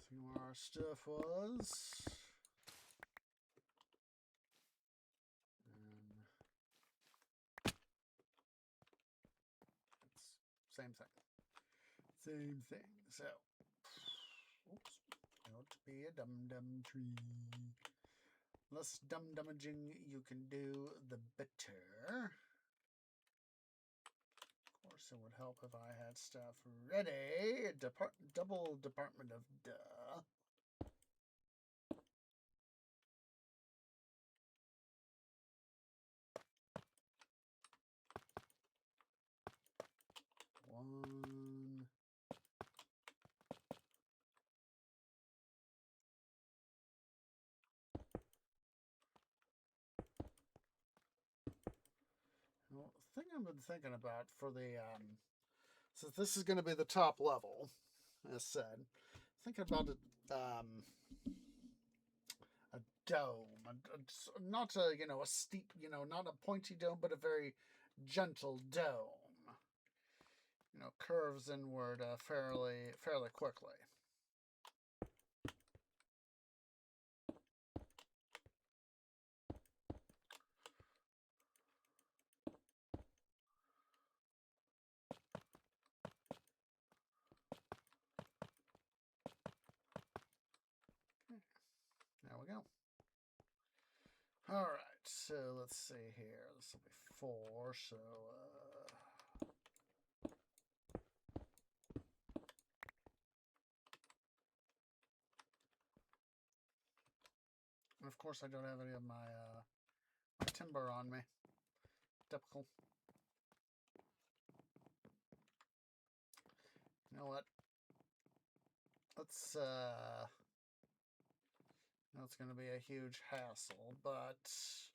See where our stuff was. And it's same thing. Same thing. So, oops, don't be a dum-dum tree. Less dum-dummaging you can do, the better. Of course, it would help if I had stuff ready. Double Department of Duh. One. Well, the thing I've been thinking about for the, since this is going to be the top level, as said, thinking about it, a dome, not a, a steep, not a pointy dome, but a very gentle dome. Curves inward fairly quickly. There we go. All right, so let's see here. This will be 4, so and of course I don't have any of my my timber on me. Typical. You know what? Let's it's going to be a huge hassle, but let's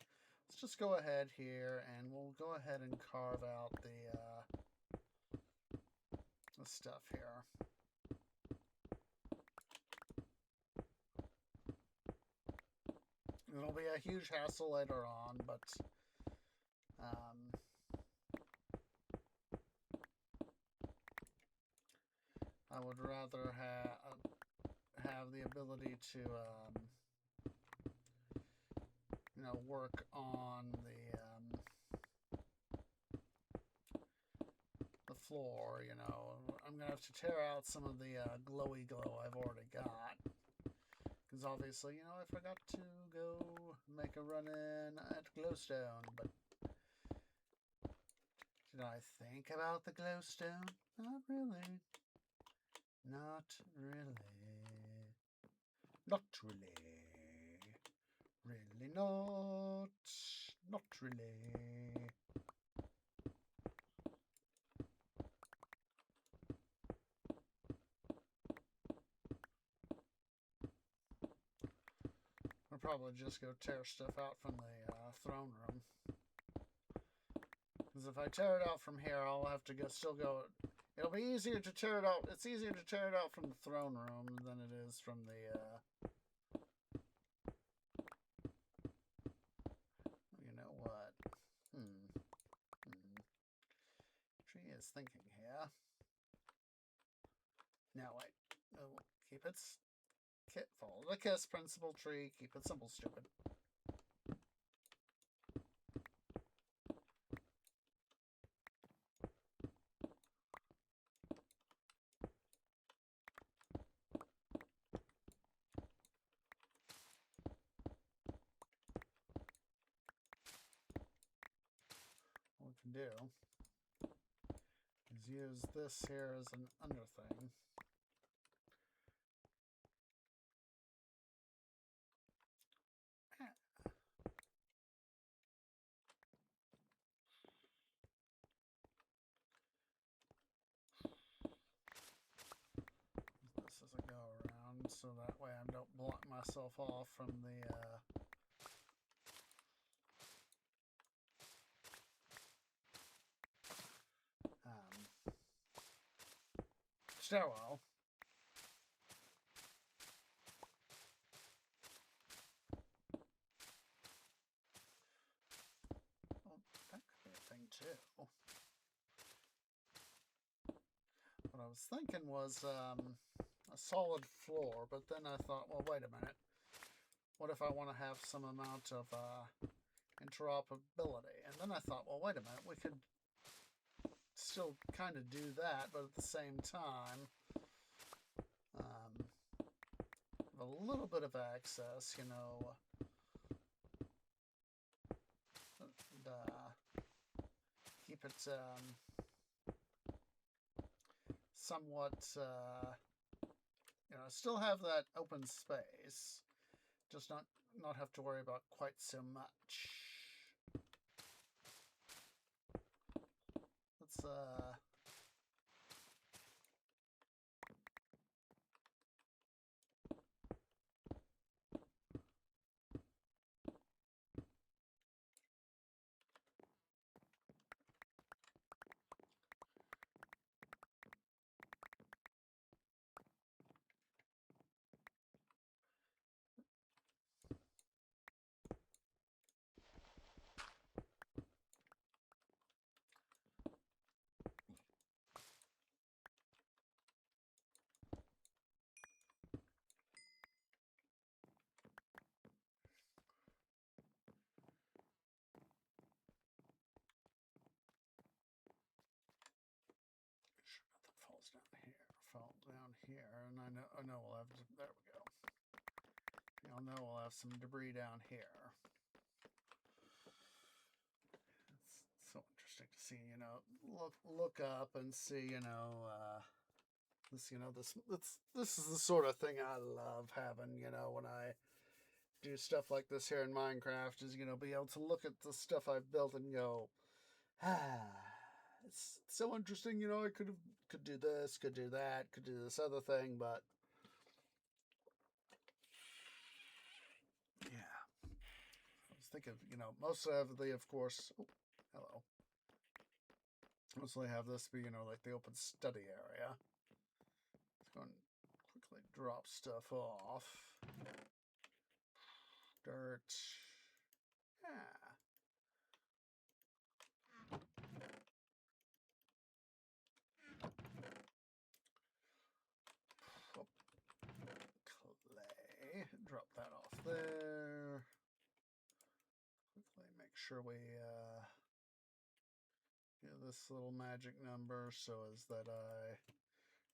just go ahead here and we'll go ahead and carve out the stuff here. It'll be a huge hassle later on, but I would rather have the ability to work on the floor. I'm gonna have to tear out some of the glowy glow I've already got, because obviously I forgot to go make a run in at glowstone. But did I think about the glowstone? Not really. Not really. Not really. Really not. Not really. I'll probably just go tear stuff out from the throne room. Because if I tear it out from here, I'll have to still go. It'll be easier to tear it out. It's easier to tear it out from the throne room than it is from the. You know what? Tree is thinking here. Now wait. Oh, keep it. Follow the kiss principle tree. Keep it simple, stupid. What we can do is use this here as an under thing. This as a go around, so that way I don't block myself off from the stairwell. Oh, that could be a thing too. What I was thinking was a solid floor, but then I thought, well, wait a minute. What if I want to have some amount of interoperability? And then I thought, well, wait a minute. We could still kind of do that, but at the same time, have a little bit of access, you know, and keep it somewhat, you know, still have that open space, just not have to worry about quite so much. Let's down here, and I know we'll have, there we go. I'll know we'll have some debris down here. It's so interesting to see, you know, look up and see, you know, this, you know, this is the sort of thing I love having, you know, when I do stuff like this here in Minecraft, is, you know, be able to look at the stuff I've built and go, it's so interesting, you know, I could do this, could do that, could do this other thing, but yeah. I was thinking, you know, mostly of course, oh, hello. Mostly have this be, you know, like the open study area. Let's go and quickly drop stuff off. Dirt. Yeah. Clay. Drop that off there. Quickly make sure we get this little magic number so as that I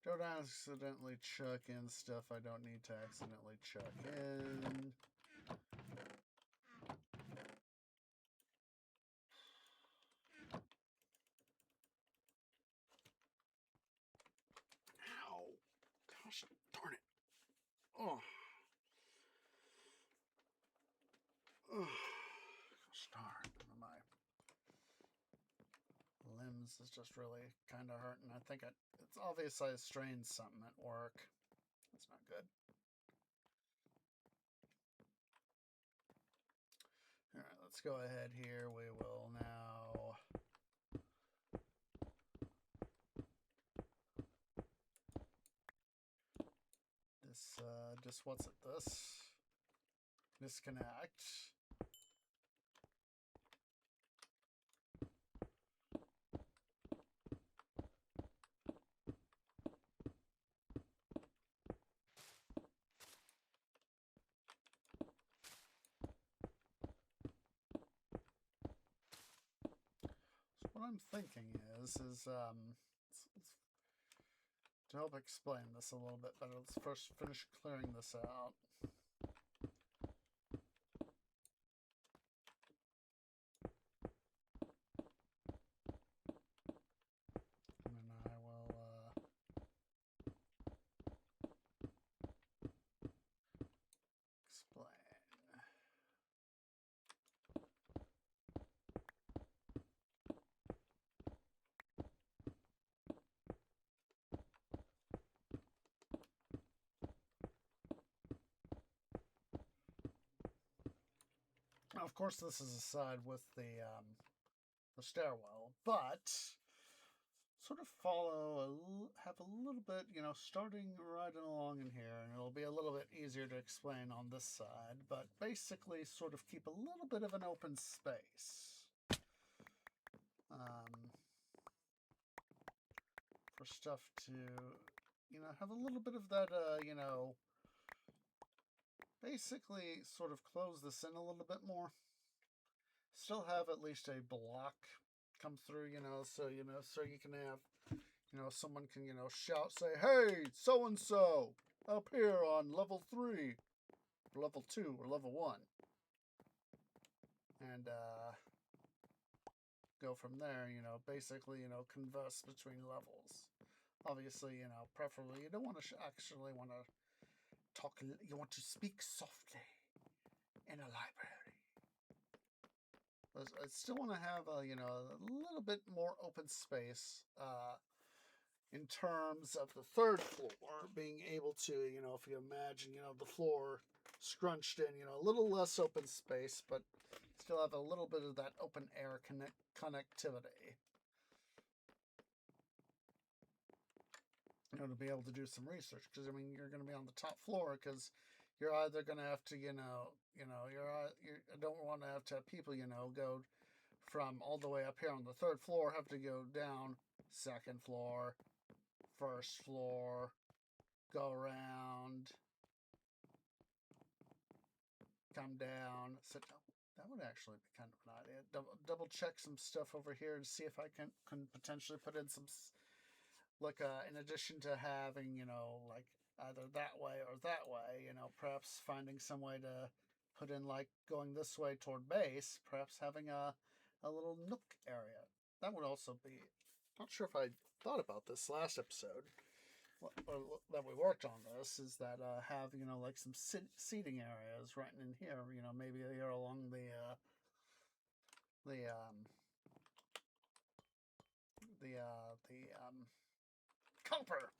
don't accidentally chuck in stuff I don't need to accidentally chuck in. Ow. Gosh darn it. Oh. Gosh darn. My limbs is just really kind of hurting. I think it's obvious I strained something at work. That's not good. Alright, let's go ahead here. We will now what's it, this? Disconnect. So what I'm thinking is to help explain this a little bit better, let's first finish clearing this out. And then I will explain. Now, of course, this is a side with the stairwell, but sort of have a little bit, starting right along in here, and it'll be a little bit easier to explain on this side, but basically sort of keep a little bit of an open space for stuff to, have a little bit of that, basically sort of close this in a little bit more. Still have at least a block come through, so you can have, someone can, shout, say, hey, so-and-so, up here on level 3, or level 2, or level 1. And, go from there, basically, converse between levels. Obviously, preferably, you don't want to actually want to talk, you want to speak softly in a library. I still want to have a, a little bit more open space, in terms of the third floor, being able to, if you imagine, the floor scrunched in, a little less open space, but still have a little bit of that open air connectivity. To be able to do some research, because I mean, you're going to be on the top floor, because you're either going to have to, you don't want to have people, go from all the way up here on the third floor, have to go down second floor, first floor, go around, come down, sit down. That would actually be kind of an idea. Double check some stuff over here to see if I can potentially put in some, like, in addition to having, like either that way or that way, perhaps finding some way to put in, like, going this way toward base, perhaps having a little nook area. That would also be, not sure if I thought about this last episode, that we worked on this, is that have, like some seating areas right in here, maybe here along the copper.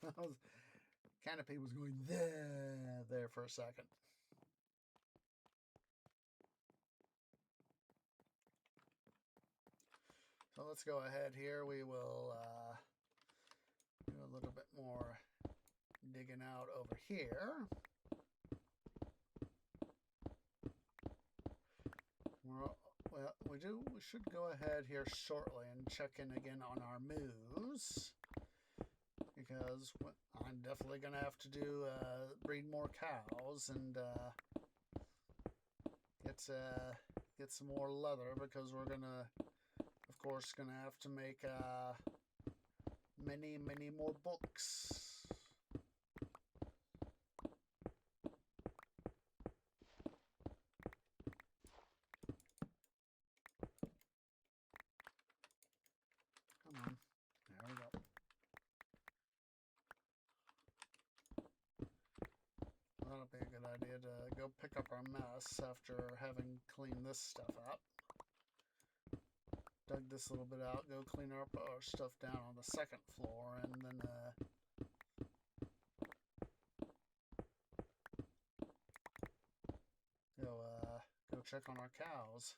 Canopy was going there for a second. So let's go ahead here. We will do a little bit more digging out over here. We should go ahead here shortly and check in again on our moves, because I'm definitely going to have to do breed more cows and get some more leather, because we're gonna, of course, gonna have to make many more books. Come on, there we go. That'll be a good idea to go pick up our mess after having cleaned this stuff up. Dug this little bit out, go clean up our stuff down on the second floor, and then go check on our cows.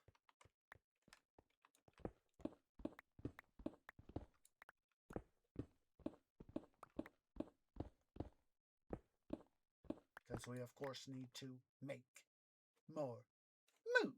because we, of course, need to make more moves.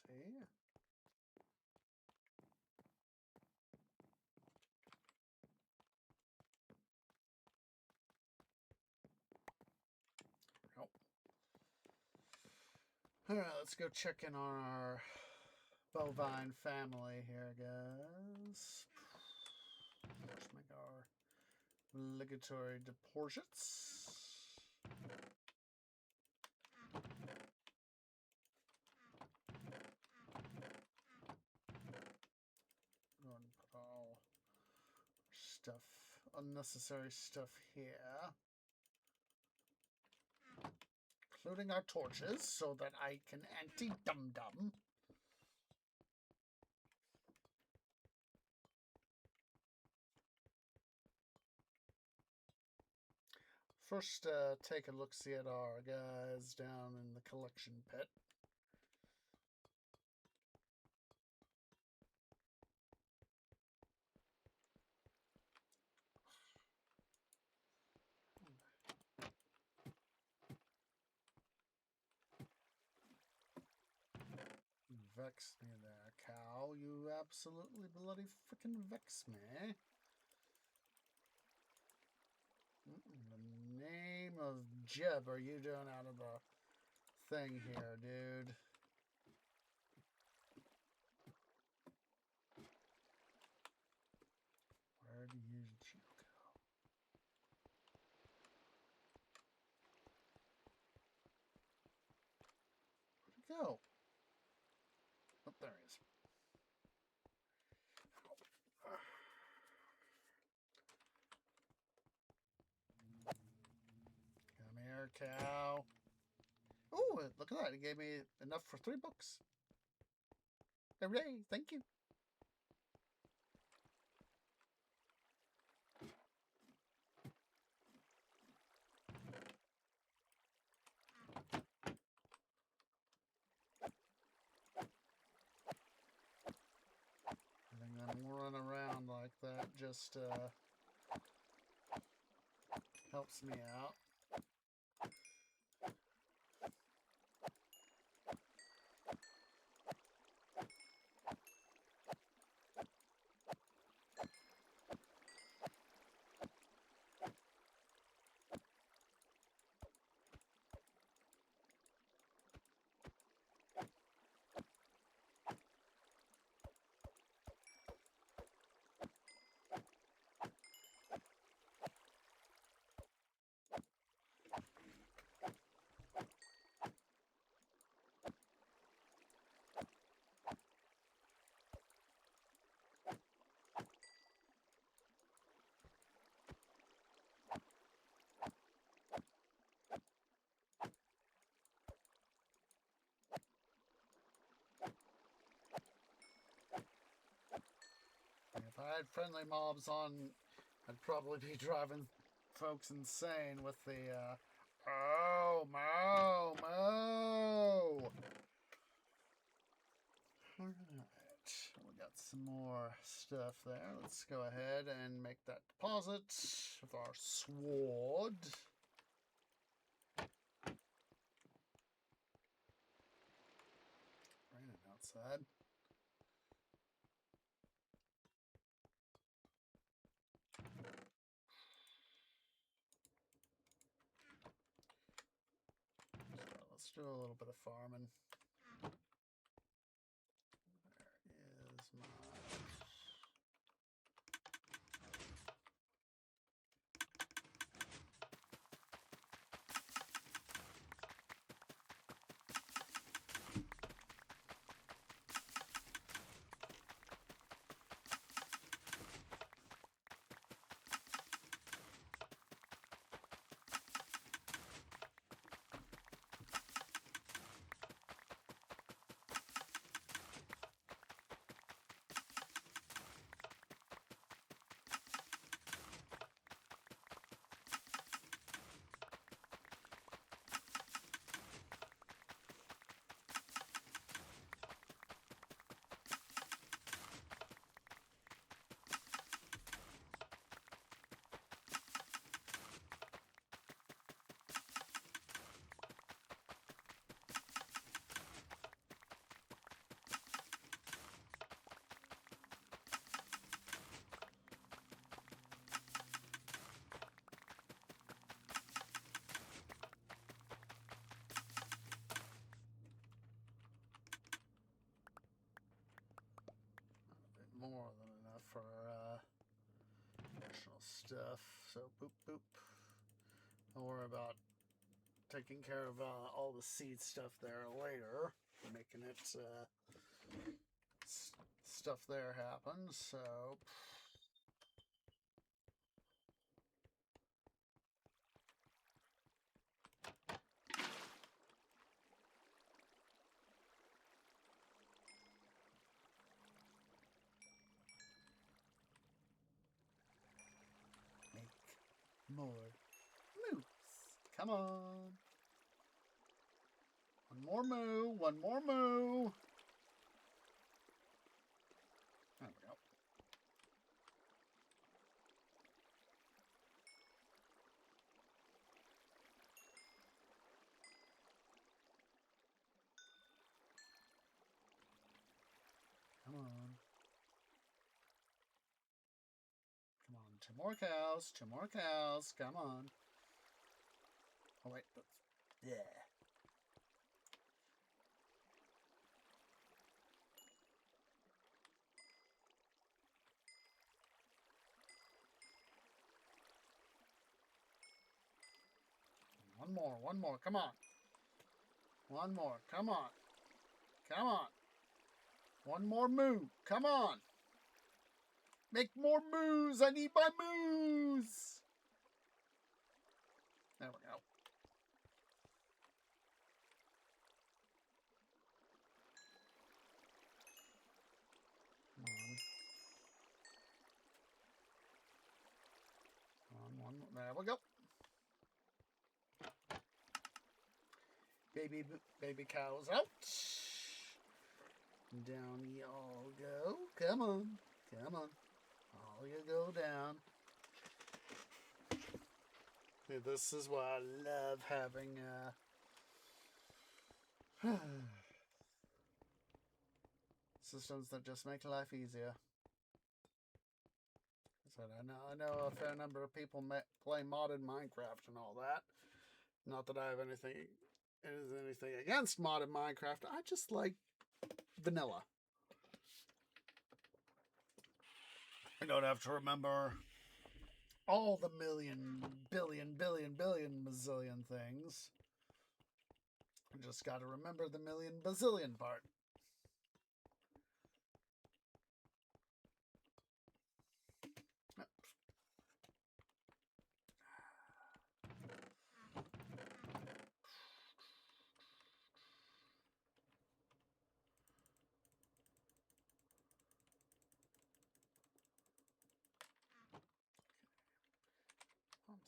See? Nope. All right, let's go check in on our bovine family here, guys. Let's make our obligatory deposits. Go ahead and put all stuff, unnecessary stuff here. Including our torches, so that I can anti-dum-dum. First, take a look-see at our guys down in the collection pit. Vex me there, cow. You absolutely bloody freaking vex me. The name of Jeb are you doing out of the thing here, dude? Where do you go? Where'd he go? Oh, there he is. Come here, cow. Oh, look at that. He gave me enough for 3 books. Hooray, thank you. Letting them run around like that just helps me out. If I had friendly mobs on, I'd probably be driving folks insane with the, oh, moo, moo. Alright, we got some more stuff there. Let's go ahead and make that deposit with our sword. Raining outside. Let's do a little bit of farming. There is my... for additional stuff. So boop boop. Don't worry about taking care of all the seed stuff there later. Making it stuff there happen. So make more moves. Come on. One more moo. One more moo. There we go. Come on. Come on. Two more cows. Two more cows. Come on. Oh, wait. Yeah. One more, come on. One more, come on. Come on. One more moo, come on. Make more moos, I need my moos. There we go. Come on, there we go. Baby cows out. Down y'all go. Come on. Come on. All you go down. See, this is why I love having systems that just make life easier. So I know a fair number of people play modded Minecraft and all that. Not that I have anything against modded Minecraft. I just like vanilla. I don't have to remember all the million, billion, bazillion things. I just got to remember the million bazillion part.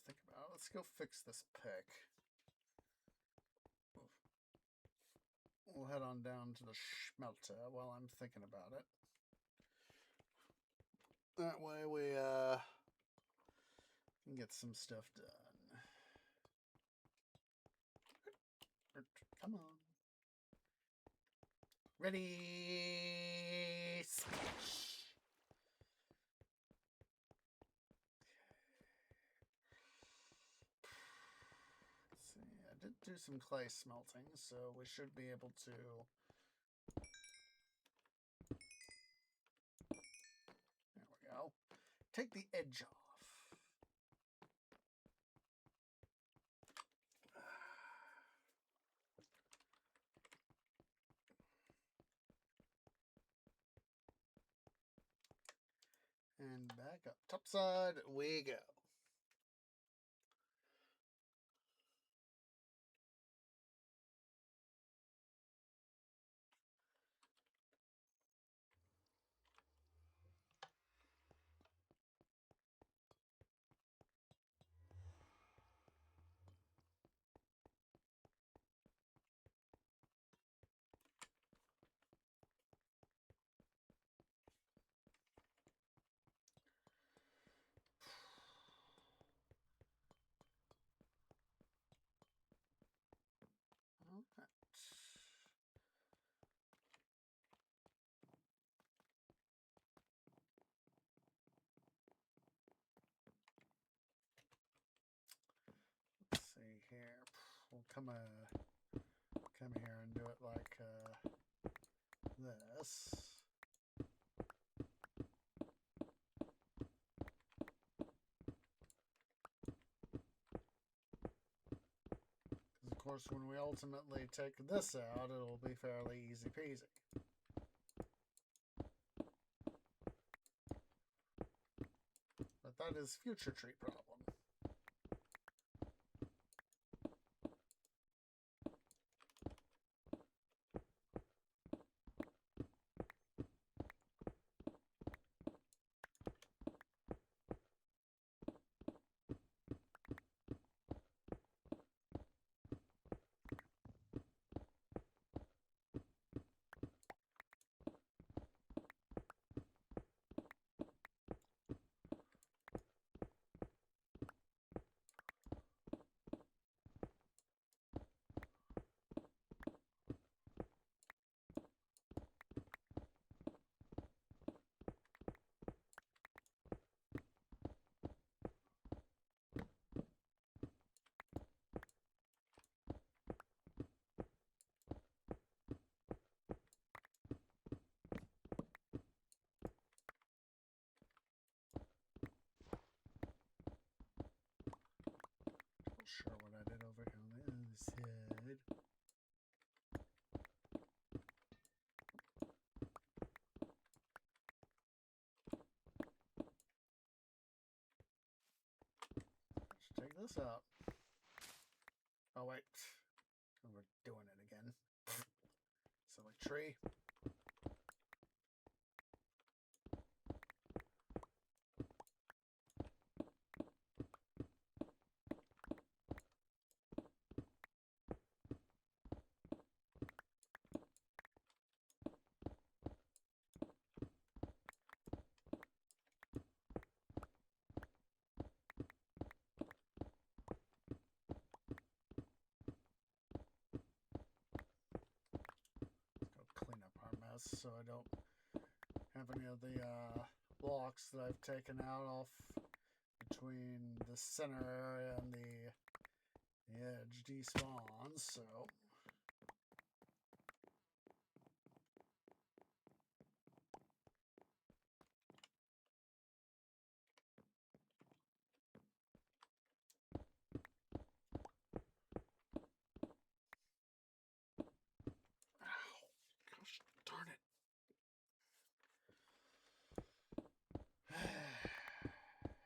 Think about it. Let's go fix this pick. We'll head on down to the smelter while I'm thinking about it. That way we can get some stuff done. Come on. Ready, smash. Did do some clay smelting, so we should be able to there we go. Take the edge off. And back up. Top side we go. Okay. Let's see here. We'll come here and do it like this. course, when we ultimately take this out, it'll be fairly easy peasy. But that is future tree problem. Not sure what I did over here on the other side. Let's take this out. Oh wait, we're doing it again. Silly tree. So I don't have any of the blocks that I've taken out off between the center area and the edge despawns, so gosh darn it.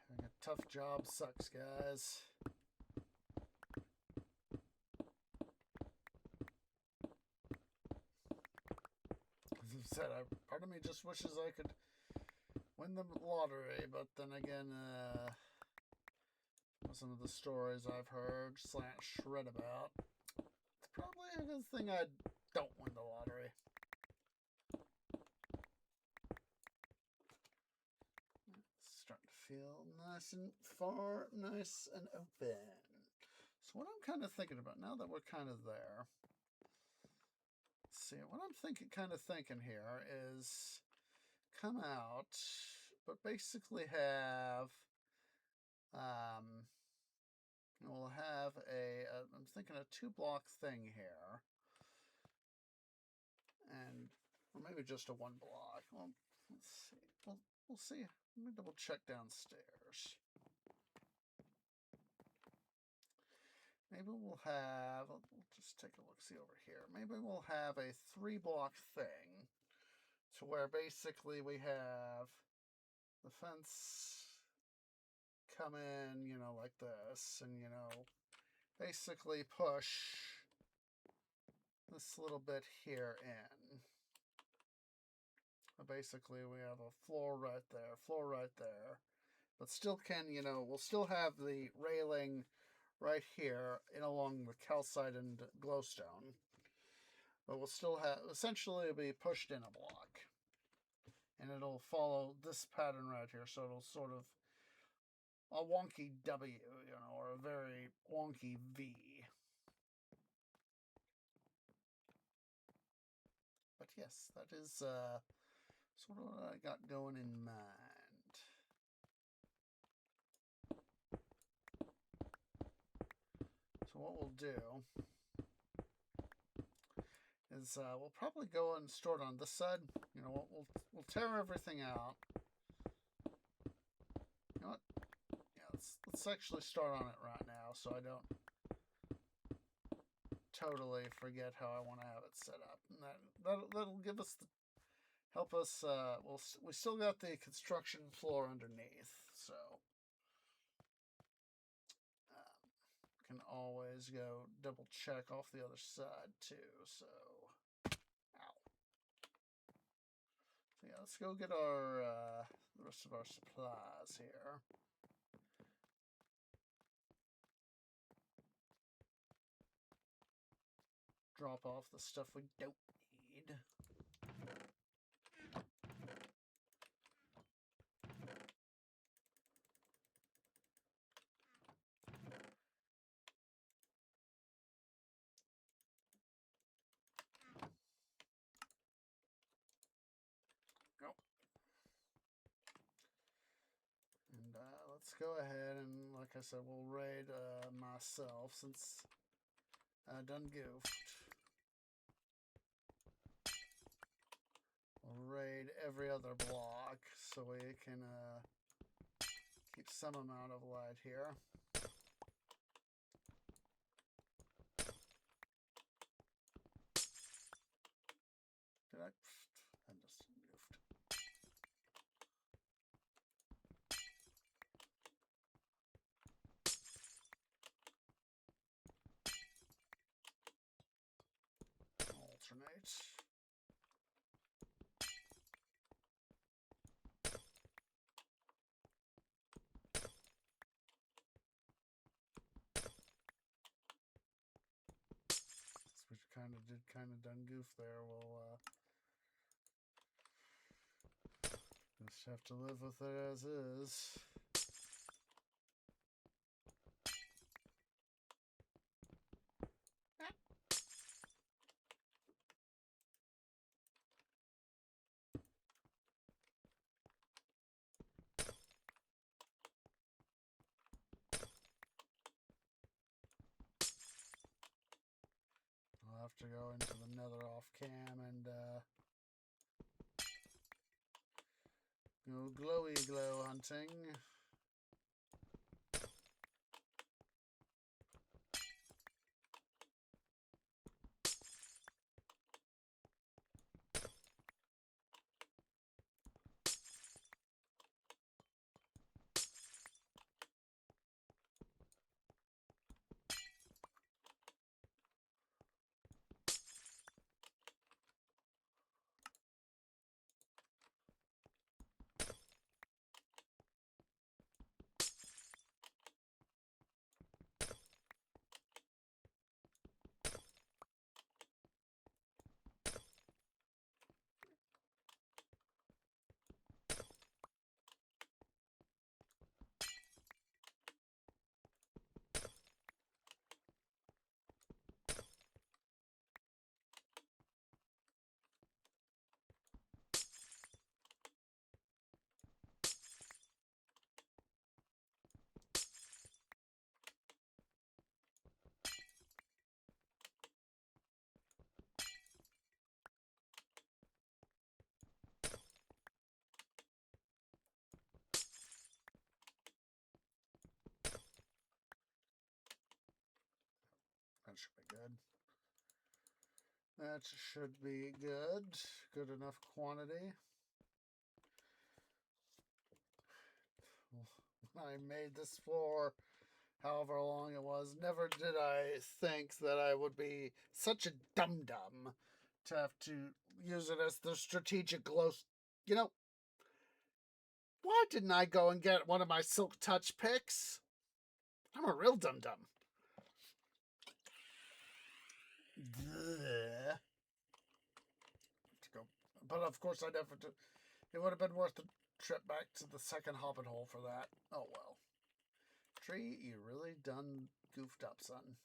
Having a tough job sucks, guys. As I've said, part of me just wishes I could win the lottery, but then again, some of the stories I've heard / read about, it's probably a good thing I don't win the lottery. It's starting to feel nice and far, nice and open. So what I'm kind of thinking about, now that we're kind of there, let's see, what I'm kind of thinking here is come out, but basically have, we'll have I'm thinking a 2-block thing here, and or maybe just a 1-block. Well, let's see. We'll see. Let me double check downstairs. Maybe we'll have. We'll just take a look. See over here. Maybe we'll have a 3-block thing, to where basically we have the fence come in, you know, like this, and, you know, basically push this little bit here in. Basically, we have a floor right there, but still can, you know, we'll still have the railing right here in along the calcite and glowstone, but we'll still have, essentially it'll be pushed in a block, and it'll follow this pattern right here, so it'll sort of a wonky W, you know, or a very wonky V. But yes, that is sort of what I got going in mind. So what we'll do is we'll probably go and store it on this side. You know what? We'll tear everything out. You know what? Yeah, let's actually start on it right now, so I don't. totally forget how I want to have it set up. And that'll give us help us. We still got the construction floor underneath, so can always go double check off the other side too. So, ow. So yeah, let's go get our the rest of our supplies here. Drop off the stuff we don't need. Go. And let's go ahead and, like I said, we'll raid myself since I done goofed. We'll raid every other block so we can keep some amount of light here. Did I? I just goofed. Alternate. Which kind of done goof there. We'll just have to live with it as is. I'll have to go into the nether off cam and go glowy glow hunting. That should be good. That should be good. Good enough quantity. When I made this floor, however long it was, never did I think that I would be such a dum-dum to have to use it as the strategic glow. You know, why didn't I go and get one of my Silk Touch picks? I'm a real dum-dum. But of course I never did. It would have been worth the trip back to the second hobbit hole for that. Oh well. Tree, you really done goofed up, son.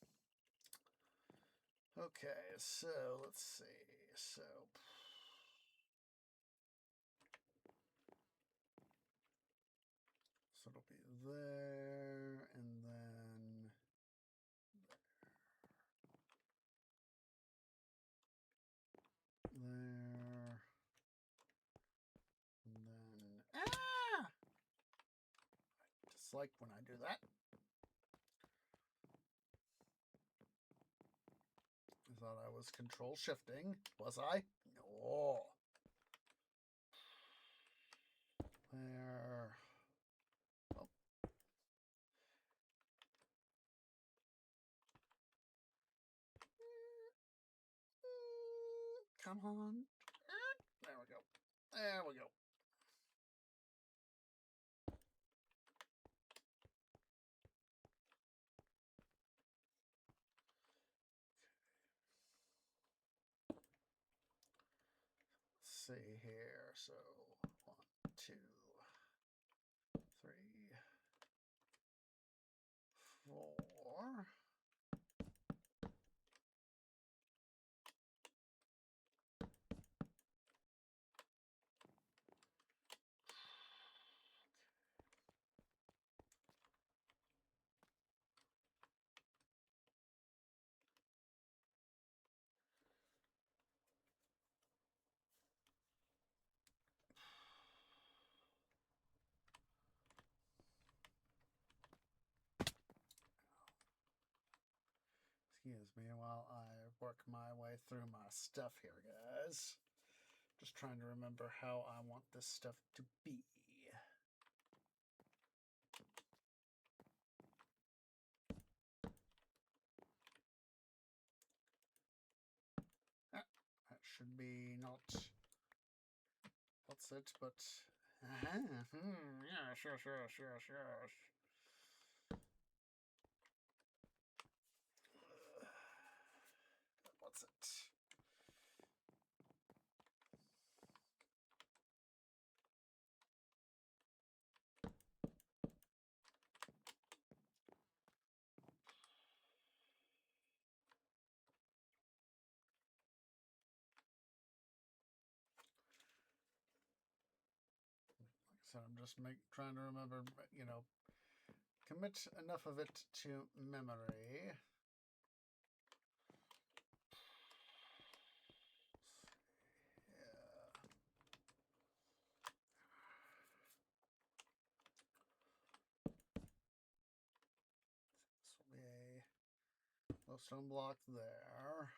Okay, so let's see. So it'll be there, and then there, and then I dislike when I do that. was control shifting. Was I? No. There. Oh. Come on. There we go. There we go. Let's see here. So 1, 2, 3, 4. Excuse me while I work my way through my stuff here, guys. Just trying to remember how I want this stuff to be. That should be not what's it, but yeah, sure. What's it? So I'm just trying to remember, commit enough of it to memory. Yeah. This will be a glowstone block there.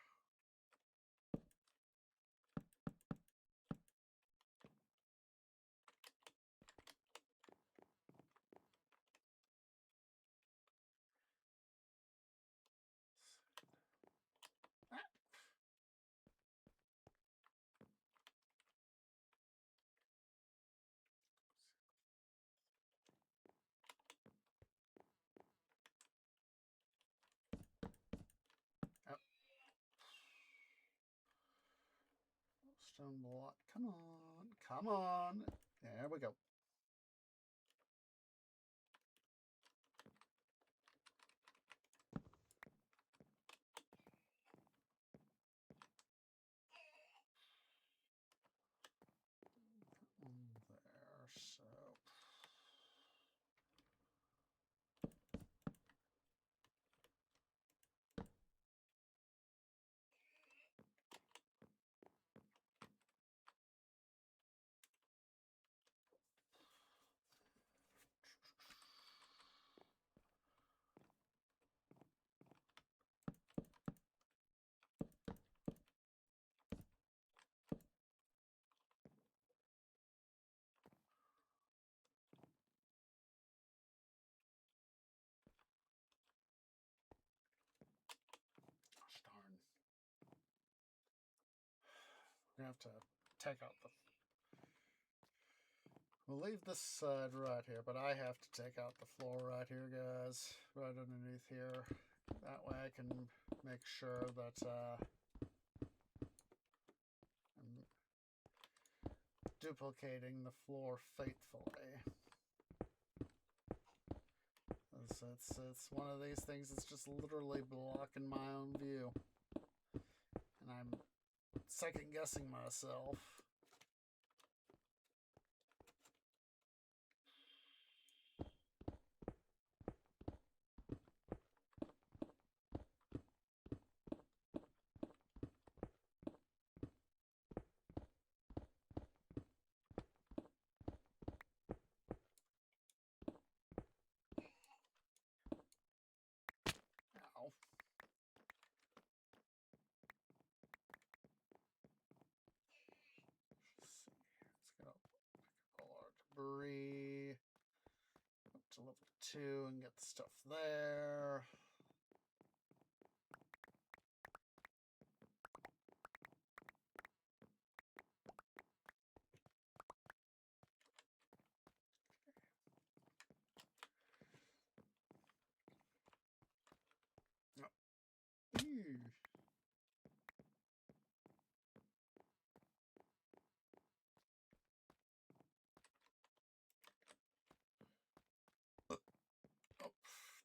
Stone block. Come on. Come on. There we go. There. So. Gosh darn. We have to take out the. We'll leave this side right here, but I have to take out the floor right here, guys. Right underneath here. That way I can make sure that I'm duplicating the floor faithfully. It's one of these things that's just literally blocking my own view. And I'm second guessing myself. Ow. debris up to level 2 and get the stuff there.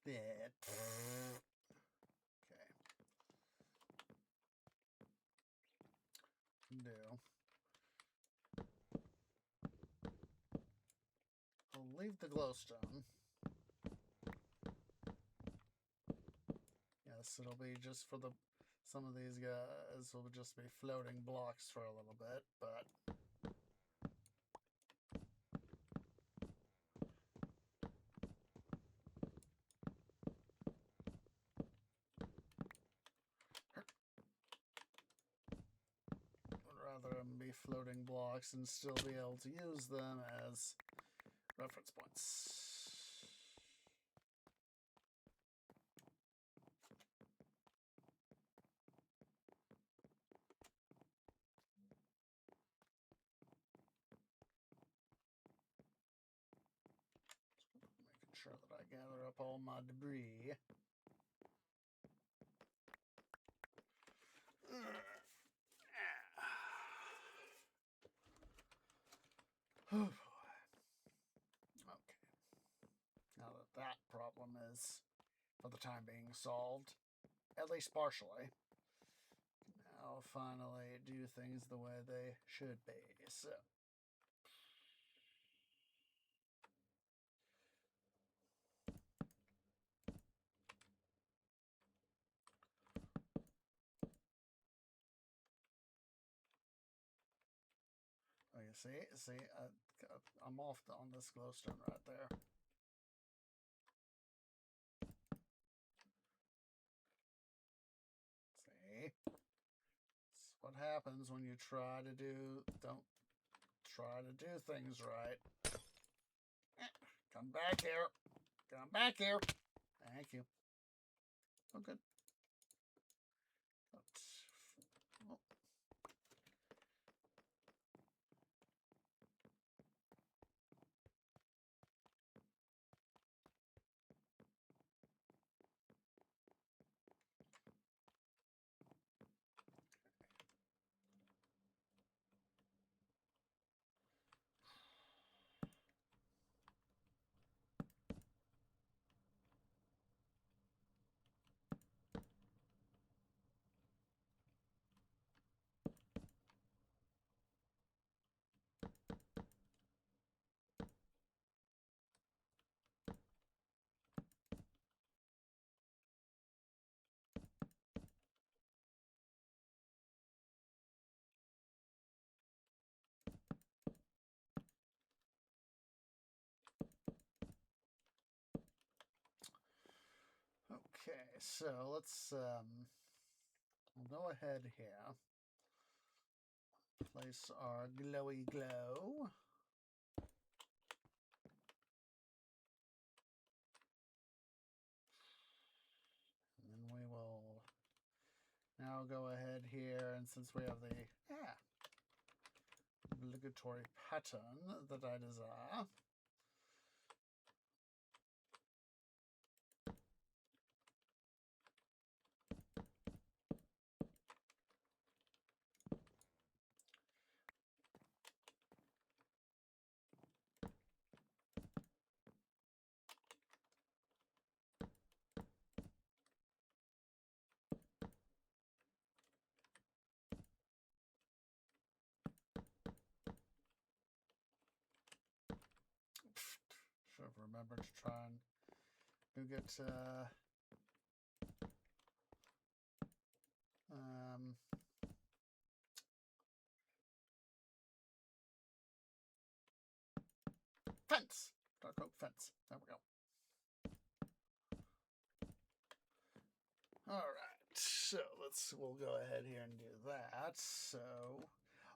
Bit. Okay. No. I'll leave the glowstone. Yes, it'll be just for the... Some of these guys will just be floating blocks for a little bit, but... rather than be floating blocks and still be able to use them as reference points. Making sure that I gather up all my debris. Oh boy. Okay. Now that problem is, for the time being, solved, at least partially. Now finally do things the way they should be. So. Okay, see, I'm off on this glowstone right there. See? It's what happens when you don't try to do things right. Come back here. Come back here. Thank you. Oh, good. Oh. Okay, so let's we'll go ahead here. Place our glowy glow. And then we will now go ahead here, and since we have the obligatory pattern that I desire, should have remembered to try and go get fence. Dark oak fence. There we go. All right. So we'll go ahead here and do that. So,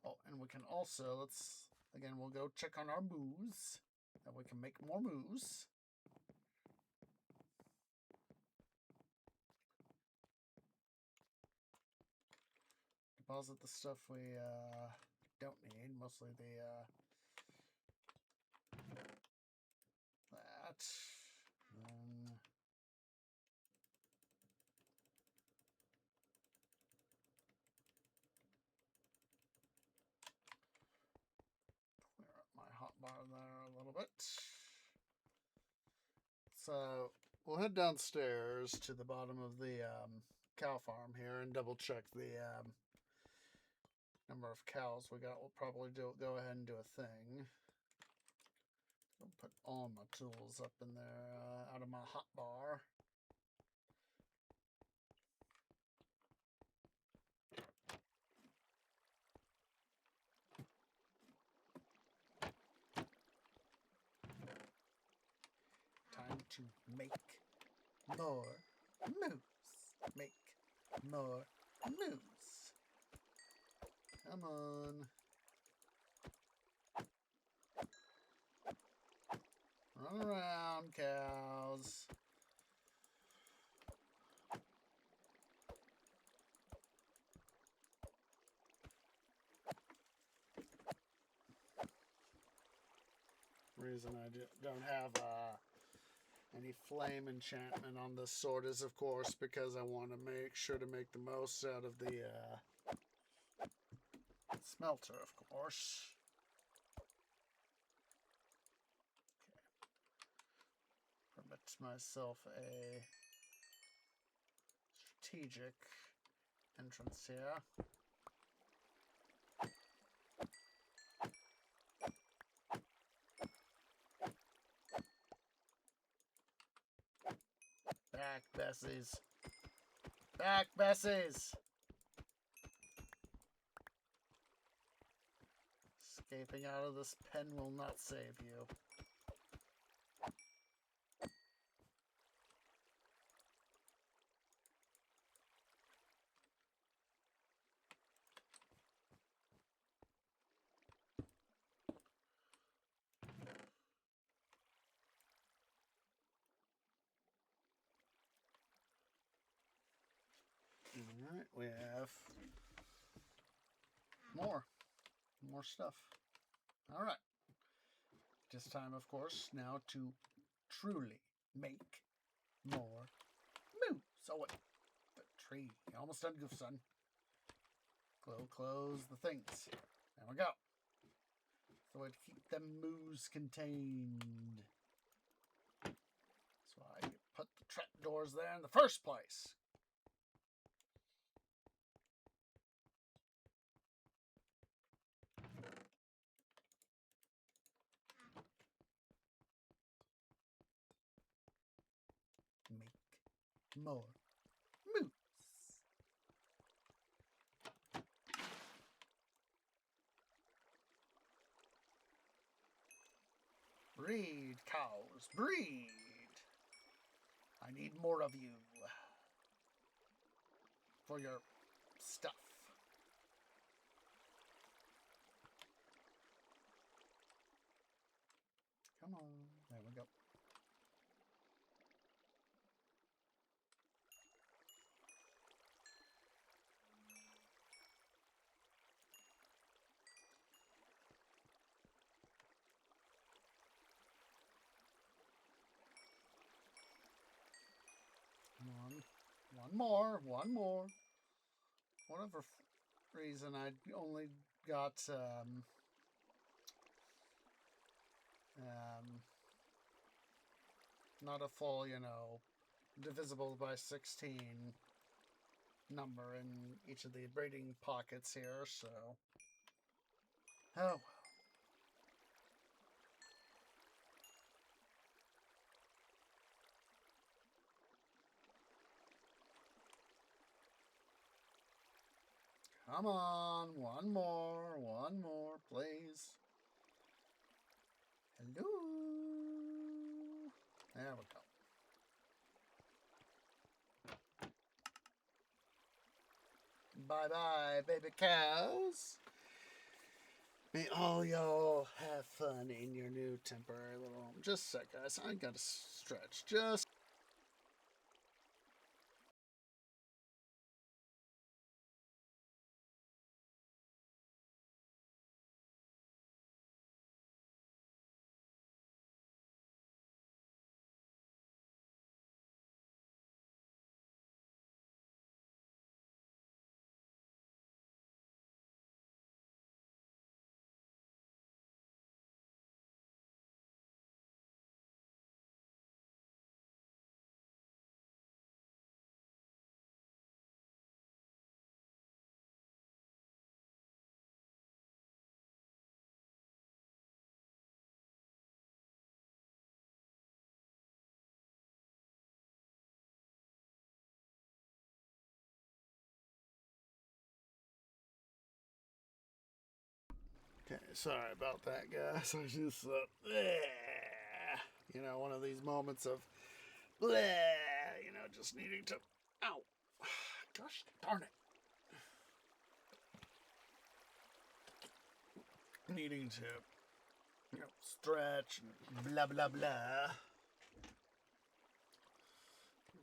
oh, and we can also let's Again, we'll go check on our moose. And we can make more moose. Deposit the stuff we don't need. Mostly the that. Then clear up my hotbar there a little bit. So we'll head downstairs to the bottom of the cow farm here and double check the number of cows we got. We'll probably go ahead and do a thing. I'll put all my tools up in there out of my hotbar. Time to make more moose. Make more moose. Come on. Run around, cows. Reason I don't have any flame enchantment on this sword is, of course, because I want to make sure to make the most out of the smelter, of course. Okay. Permit myself a strategic entrance here. Back, Bessies. Back, Bessies! Escaping out of this pen will not save you. Alright, we have more stuff. Alright. Just time, of course, now to truly make more moose. Oh, wait. The tree. Almost done, Goof Son. Close the things. There we go. The way to keep them moose contained. That's why you put the trapdoors there in the first place. Make more moose. Breed, cows, breed. I need more of you for your stuff. Come on. There we go. One more. Whatever reason I only got not a full, divisible by 16 number in each of the breeding pockets here, so oh. Come on, one more, please. Hello. There we go. Bye-bye, baby cows. May all y'all have fun in your new temporary little home. Just a sec, guys. I gotta stretch. Just. Okay, sorry about that, guys. I just, one of these moments of, just needing to, ow, gosh darn it, needing to, stretch and blah blah blah.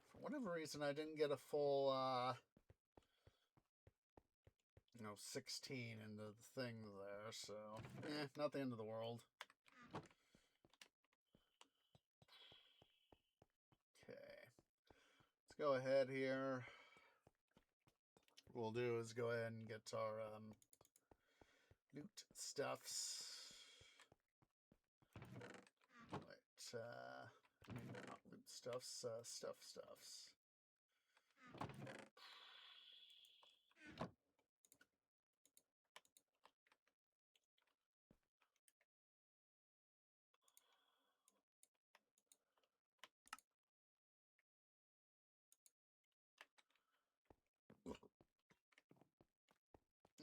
For whatever reason, I didn't get a full, 16 into the thing there, so, not the end of the world. Okay, let's go ahead here. What we'll do is go ahead and get our loot stuffs. Wait, not loot stuffs, stuffs.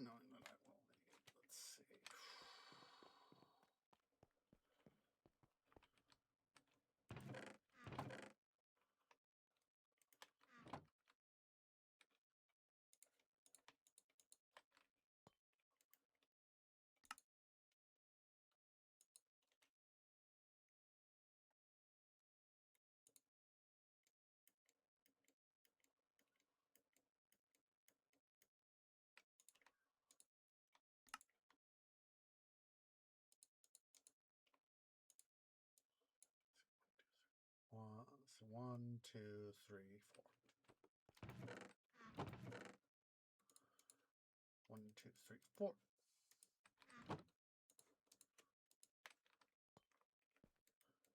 Knowing that I will need, let's see. One, two, three, four. 1, 2, 3, 4.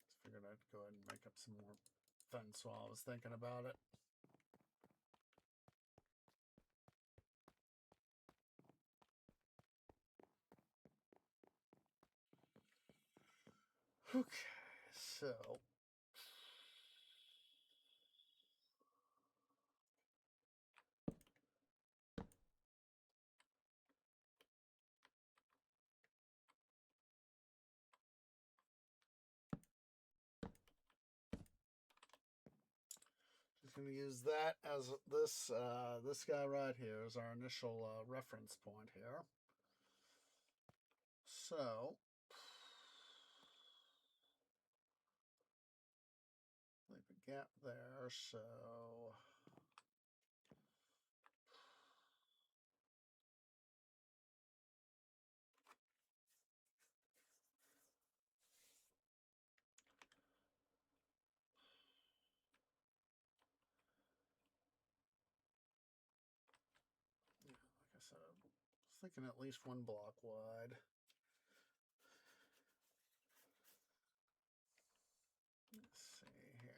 Just figured I'd go ahead and make up some more fence while I was thinking about it. Okay, so just going to use that as this guy right here is our initial reference point here. So leave a gap there. So yeah, like I said, I was thinking at least 1 block wide. Let's see here.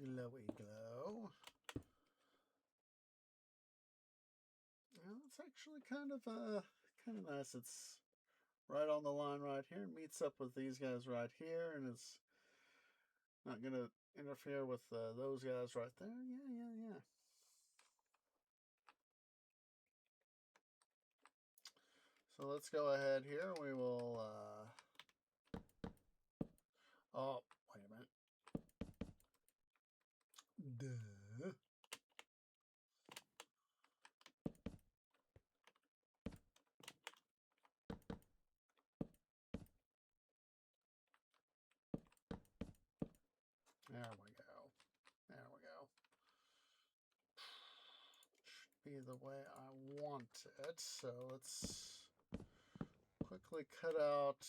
Glowy glow. Well, it's actually kind of nice. It's right on the line right here. Meets up with these guys right here, and it's not gonna interfere with those guys right there. Yeah. So let's go ahead here. We will. Oh, wait a minute. Duh. There we go. There we go. Should be the way I want it. So let's quickly cut out.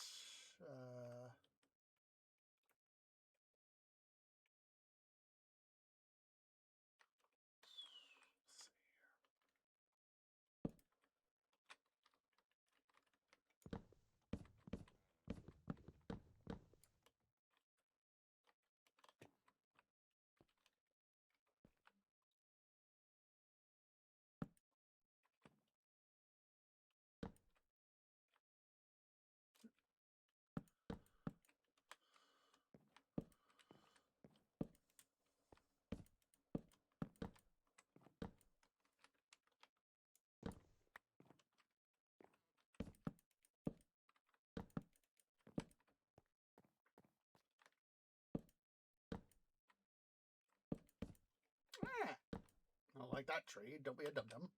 I don't like that tree. Don't be a dum-dum.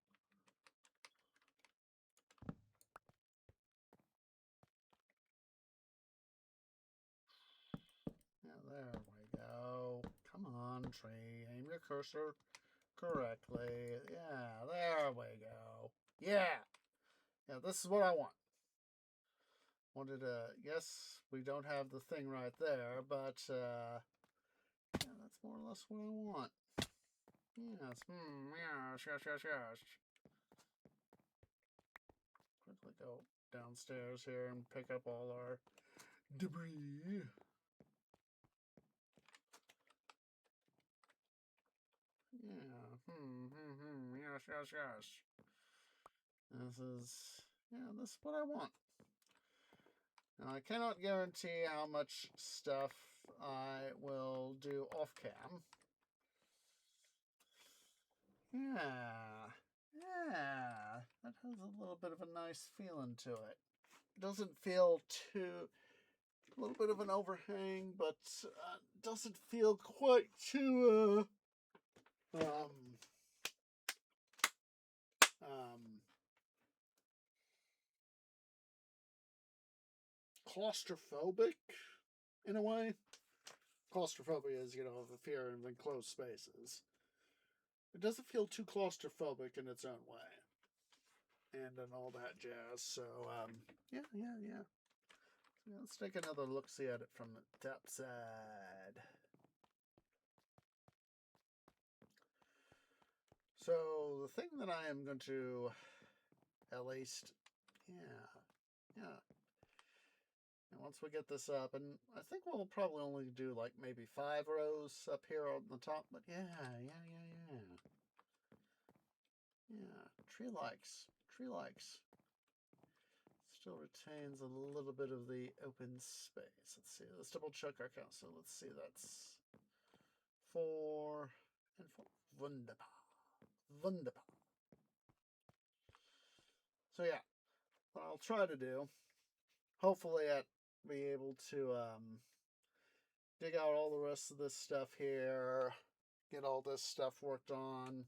Yeah, there we go. Come on, tree. Aim your cursor correctly. Yeah, there we go. Yeah. Yeah, this is what I want. Wanted to, yes, we don't have the thing right there, but yeah, that's more or less what I want. Yes, yes. Quickly go downstairs here and pick up all our debris. Yeah, yes. This is what I want. Now, I cannot guarantee how much stuff I will do off cam. Yeah, that has a little bit of a nice feeling to it. It doesn't feel too, a little bit of an overhang, but doesn't feel quite too, claustrophobic in a way. Claustrophobia is, the fear of enclosed spaces. It doesn't feel too claustrophobic in its own way. And all that jazz. So, yeah. So let's take another look-see at it from the top side. So, the thing that I am going to, at least, yeah. And once we get this up, and I think we'll probably only do like maybe 5 rows up here on the top, but yeah. Tree likes. Still retains a little bit of the open space. Let's see. Let's double check our count. So let's see. That's 4 and 4. Wunderbar. So yeah, what I'll try to do, hopefully I'll be able to dig out all the rest of this stuff here, get all this stuff worked on,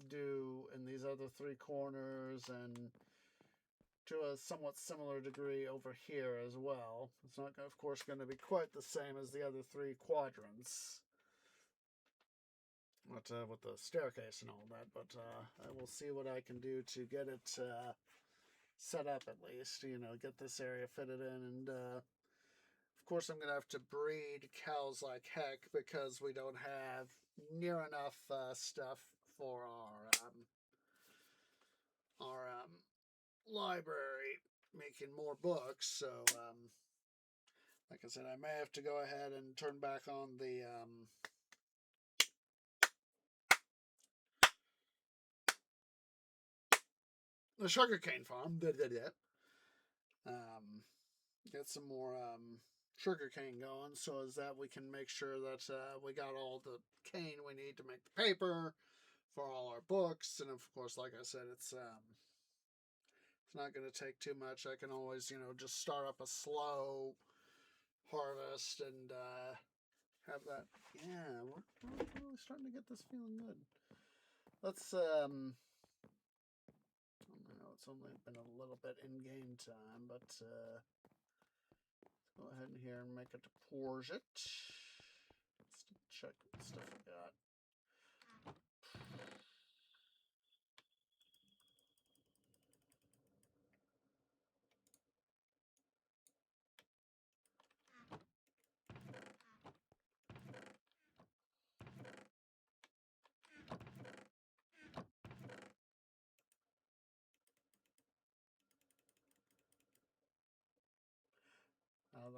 do in these other 3 corners, and to a somewhat similar degree over here as well. It's not, of course, going to be quite the same as the other 3 quadrants, but with the staircase and all that. But I will see what I can do to get it set up at least. Get this area fitted in, and of course, I'm going to have to breed cows like heck because we don't have near enough stuff for our library, making more books. So Like I said, I may have to go ahead and turn back on the sugarcane farm. Get some more sugarcane going, so as that we can make sure that we got all the cane we need to make the paper for all our books. And of course, like I said, it's not going to take too much. I can always, just start up a slow harvest and have that. Yeah, we're really starting to get this feeling good. Let's I know it's only been a little bit in game time, but let's go ahead and here and make a deposit. Let's check what stuff we got.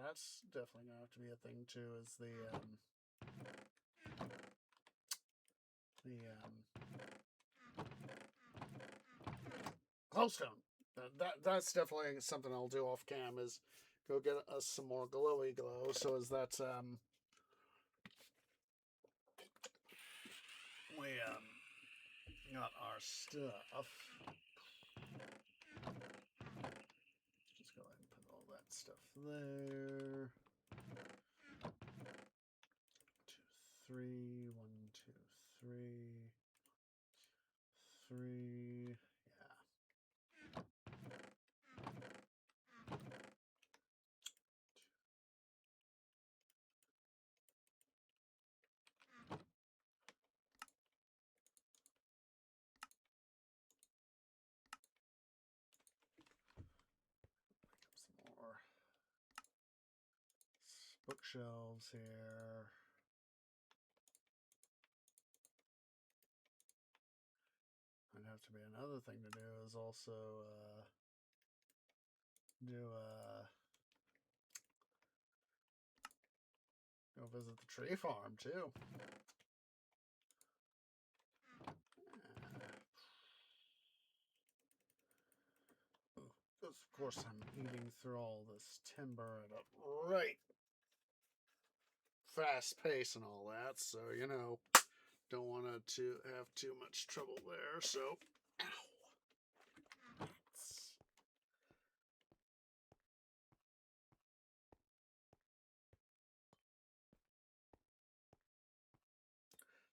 That's definitely gonna have to be a thing too. Is the glowstone. That's definitely something I'll do off cam. Is go get us some more glowy glow. So as that's we got our stuff. Just go ahead and put all that stuff there. 2, 3, 1, 2, 3, 3. Yeah. Some more bookshelves here. Might have to be another thing to do is also go visit the tree farm too. Because of course I'm eating through all this timber at a right fast pace and all that, so don't want to have too much trouble there. So, ow.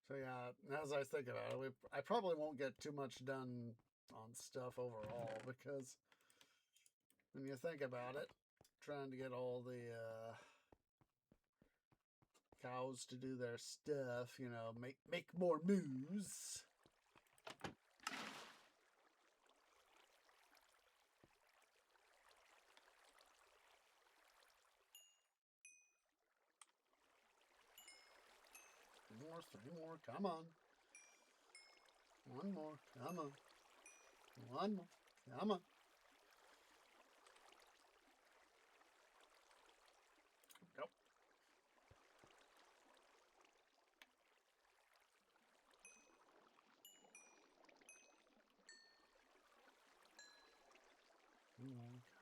So yeah, as I think about it, I probably won't get too much done on stuff overall, because when you think about it, trying to get all the cows to do their stuff, make more moos. Three more, come on. One more, come on. One more, come on. Nope.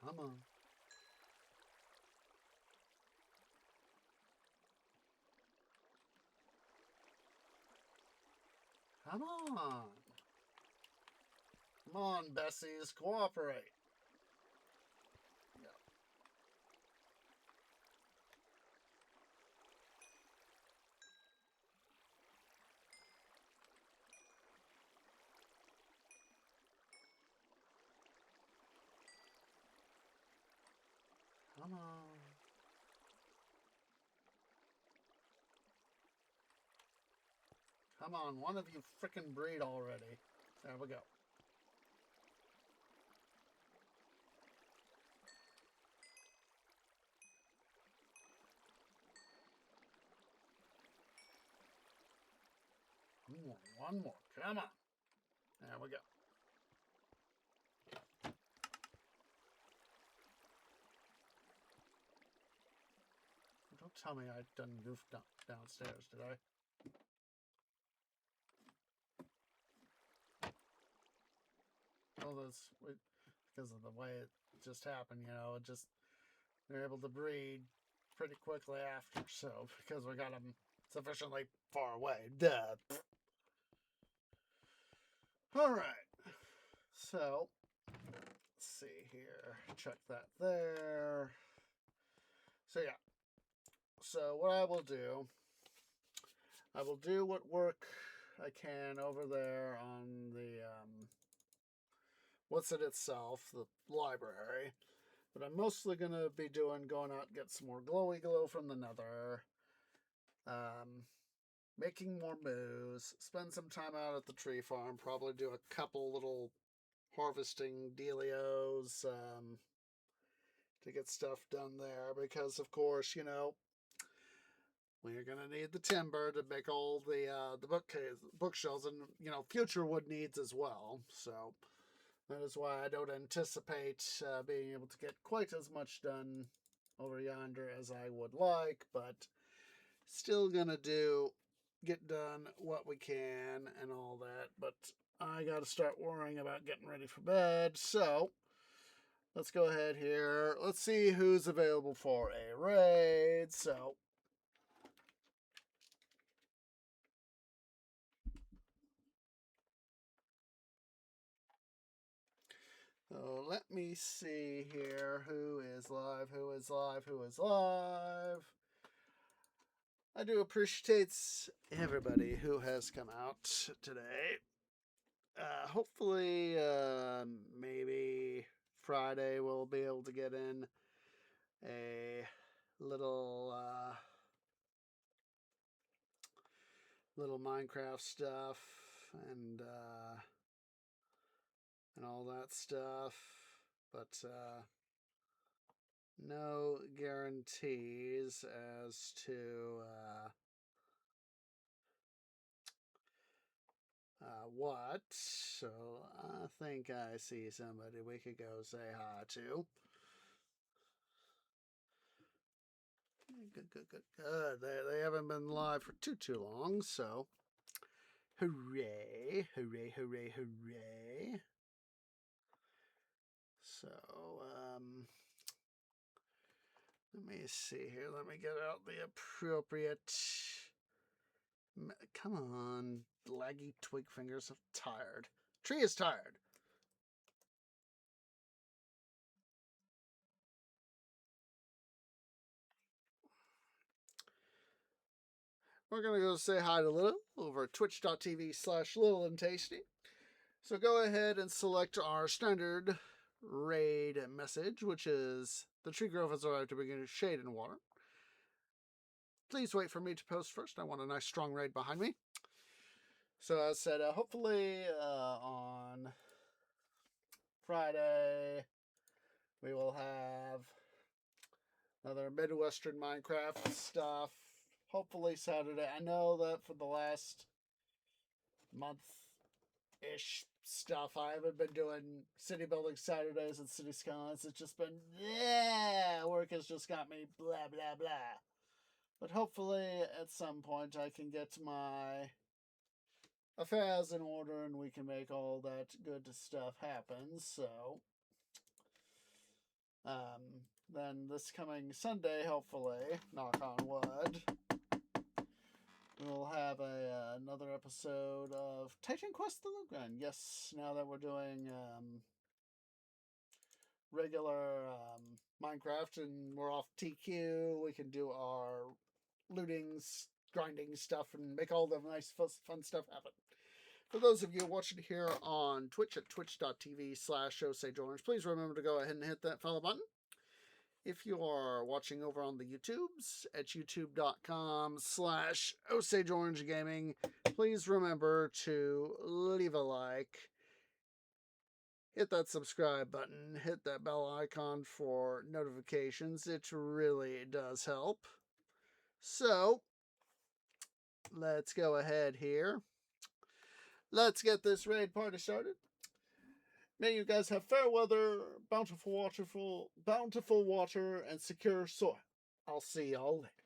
Come on. Come on. Come on, Bessies, cooperate. Yeah. Come on. Come on, one of you frickin' breed already. There we go. One more. Come on. There we go. tell me I done goofed downstairs, did I? Well, that's because of the way it just happened, you know. It just they're able to breed pretty quickly after, so because we got them sufficiently far away. Duh. All right. So let's see here. Check that there. So yeah. So what I will do what work I can over there on the what's it itself, the library. But I'm mostly gonna be going out and get some more glowy glow from the nether. Making more moves, spend some time out at the tree farm, probably do a couple little harvesting dealios to get stuff done there because, of course, you know, we're gonna need the timber to make all the bookshelves and, you know, future wood needs as well. So that is why I don't anticipate being able to get quite as much done over yonder as I would like, but still gonna get done what we can and all that. But I gotta start worrying about getting ready for bed. So let's go ahead here. Let's see who's available for a raid. So let me see here. Who is live? Who is live? Who is live? I do appreciate everybody who has come out today. Hopefully, maybe Friday we'll be able to get in a little little Minecraft stuff and all that stuff, but no guarantees as to what. So I think I see somebody we could go say hi to. Good. They haven't been live for too long, so hooray, hooray, hooray, hooray. So, let me see here. Let me get out the appropriate. Come on, laggy twig fingers. I'm tired. Tree is tired. We're going to go say hi to Little over at twitch.tv/Little and Tasty. So go ahead and select our standard raid message, which is the tree grove has arrived to bring you shade and water. Please wait for me to post first. I want a nice strong raid behind me. So as I said, hopefully on Friday we will have another Midwestern Minecraft stuff. Hopefully Saturday. I know that for the last month-ish stuff, I haven't been doing city building Saturdays and city skylines. It's just been, work has just got me blah, blah, blah. But hopefully at some point I can get my affairs in order and we can make all that good stuff happen. So then this coming Sunday, hopefully, knock on wood, we'll have another episode of Titan Quest the Loot Gun. Yes, now that we're doing regular Minecraft and we're off TQ, we can do our looting, grinding stuff and make all the nice fun stuff happen. For those of you watching here on Twitch at twitch.tv/OsageOrange, please remember to go ahead and hit that follow button. If you are watching over on the YouTubes at youtube.com/OsageOrangeGaming, please remember to leave a like, hit that subscribe button, hit that bell icon for notifications. It really does help. So, let's go ahead here. Let's get this raid party started. May you guys have fair weather, bountiful water, and secure soil. I'll see y'all later.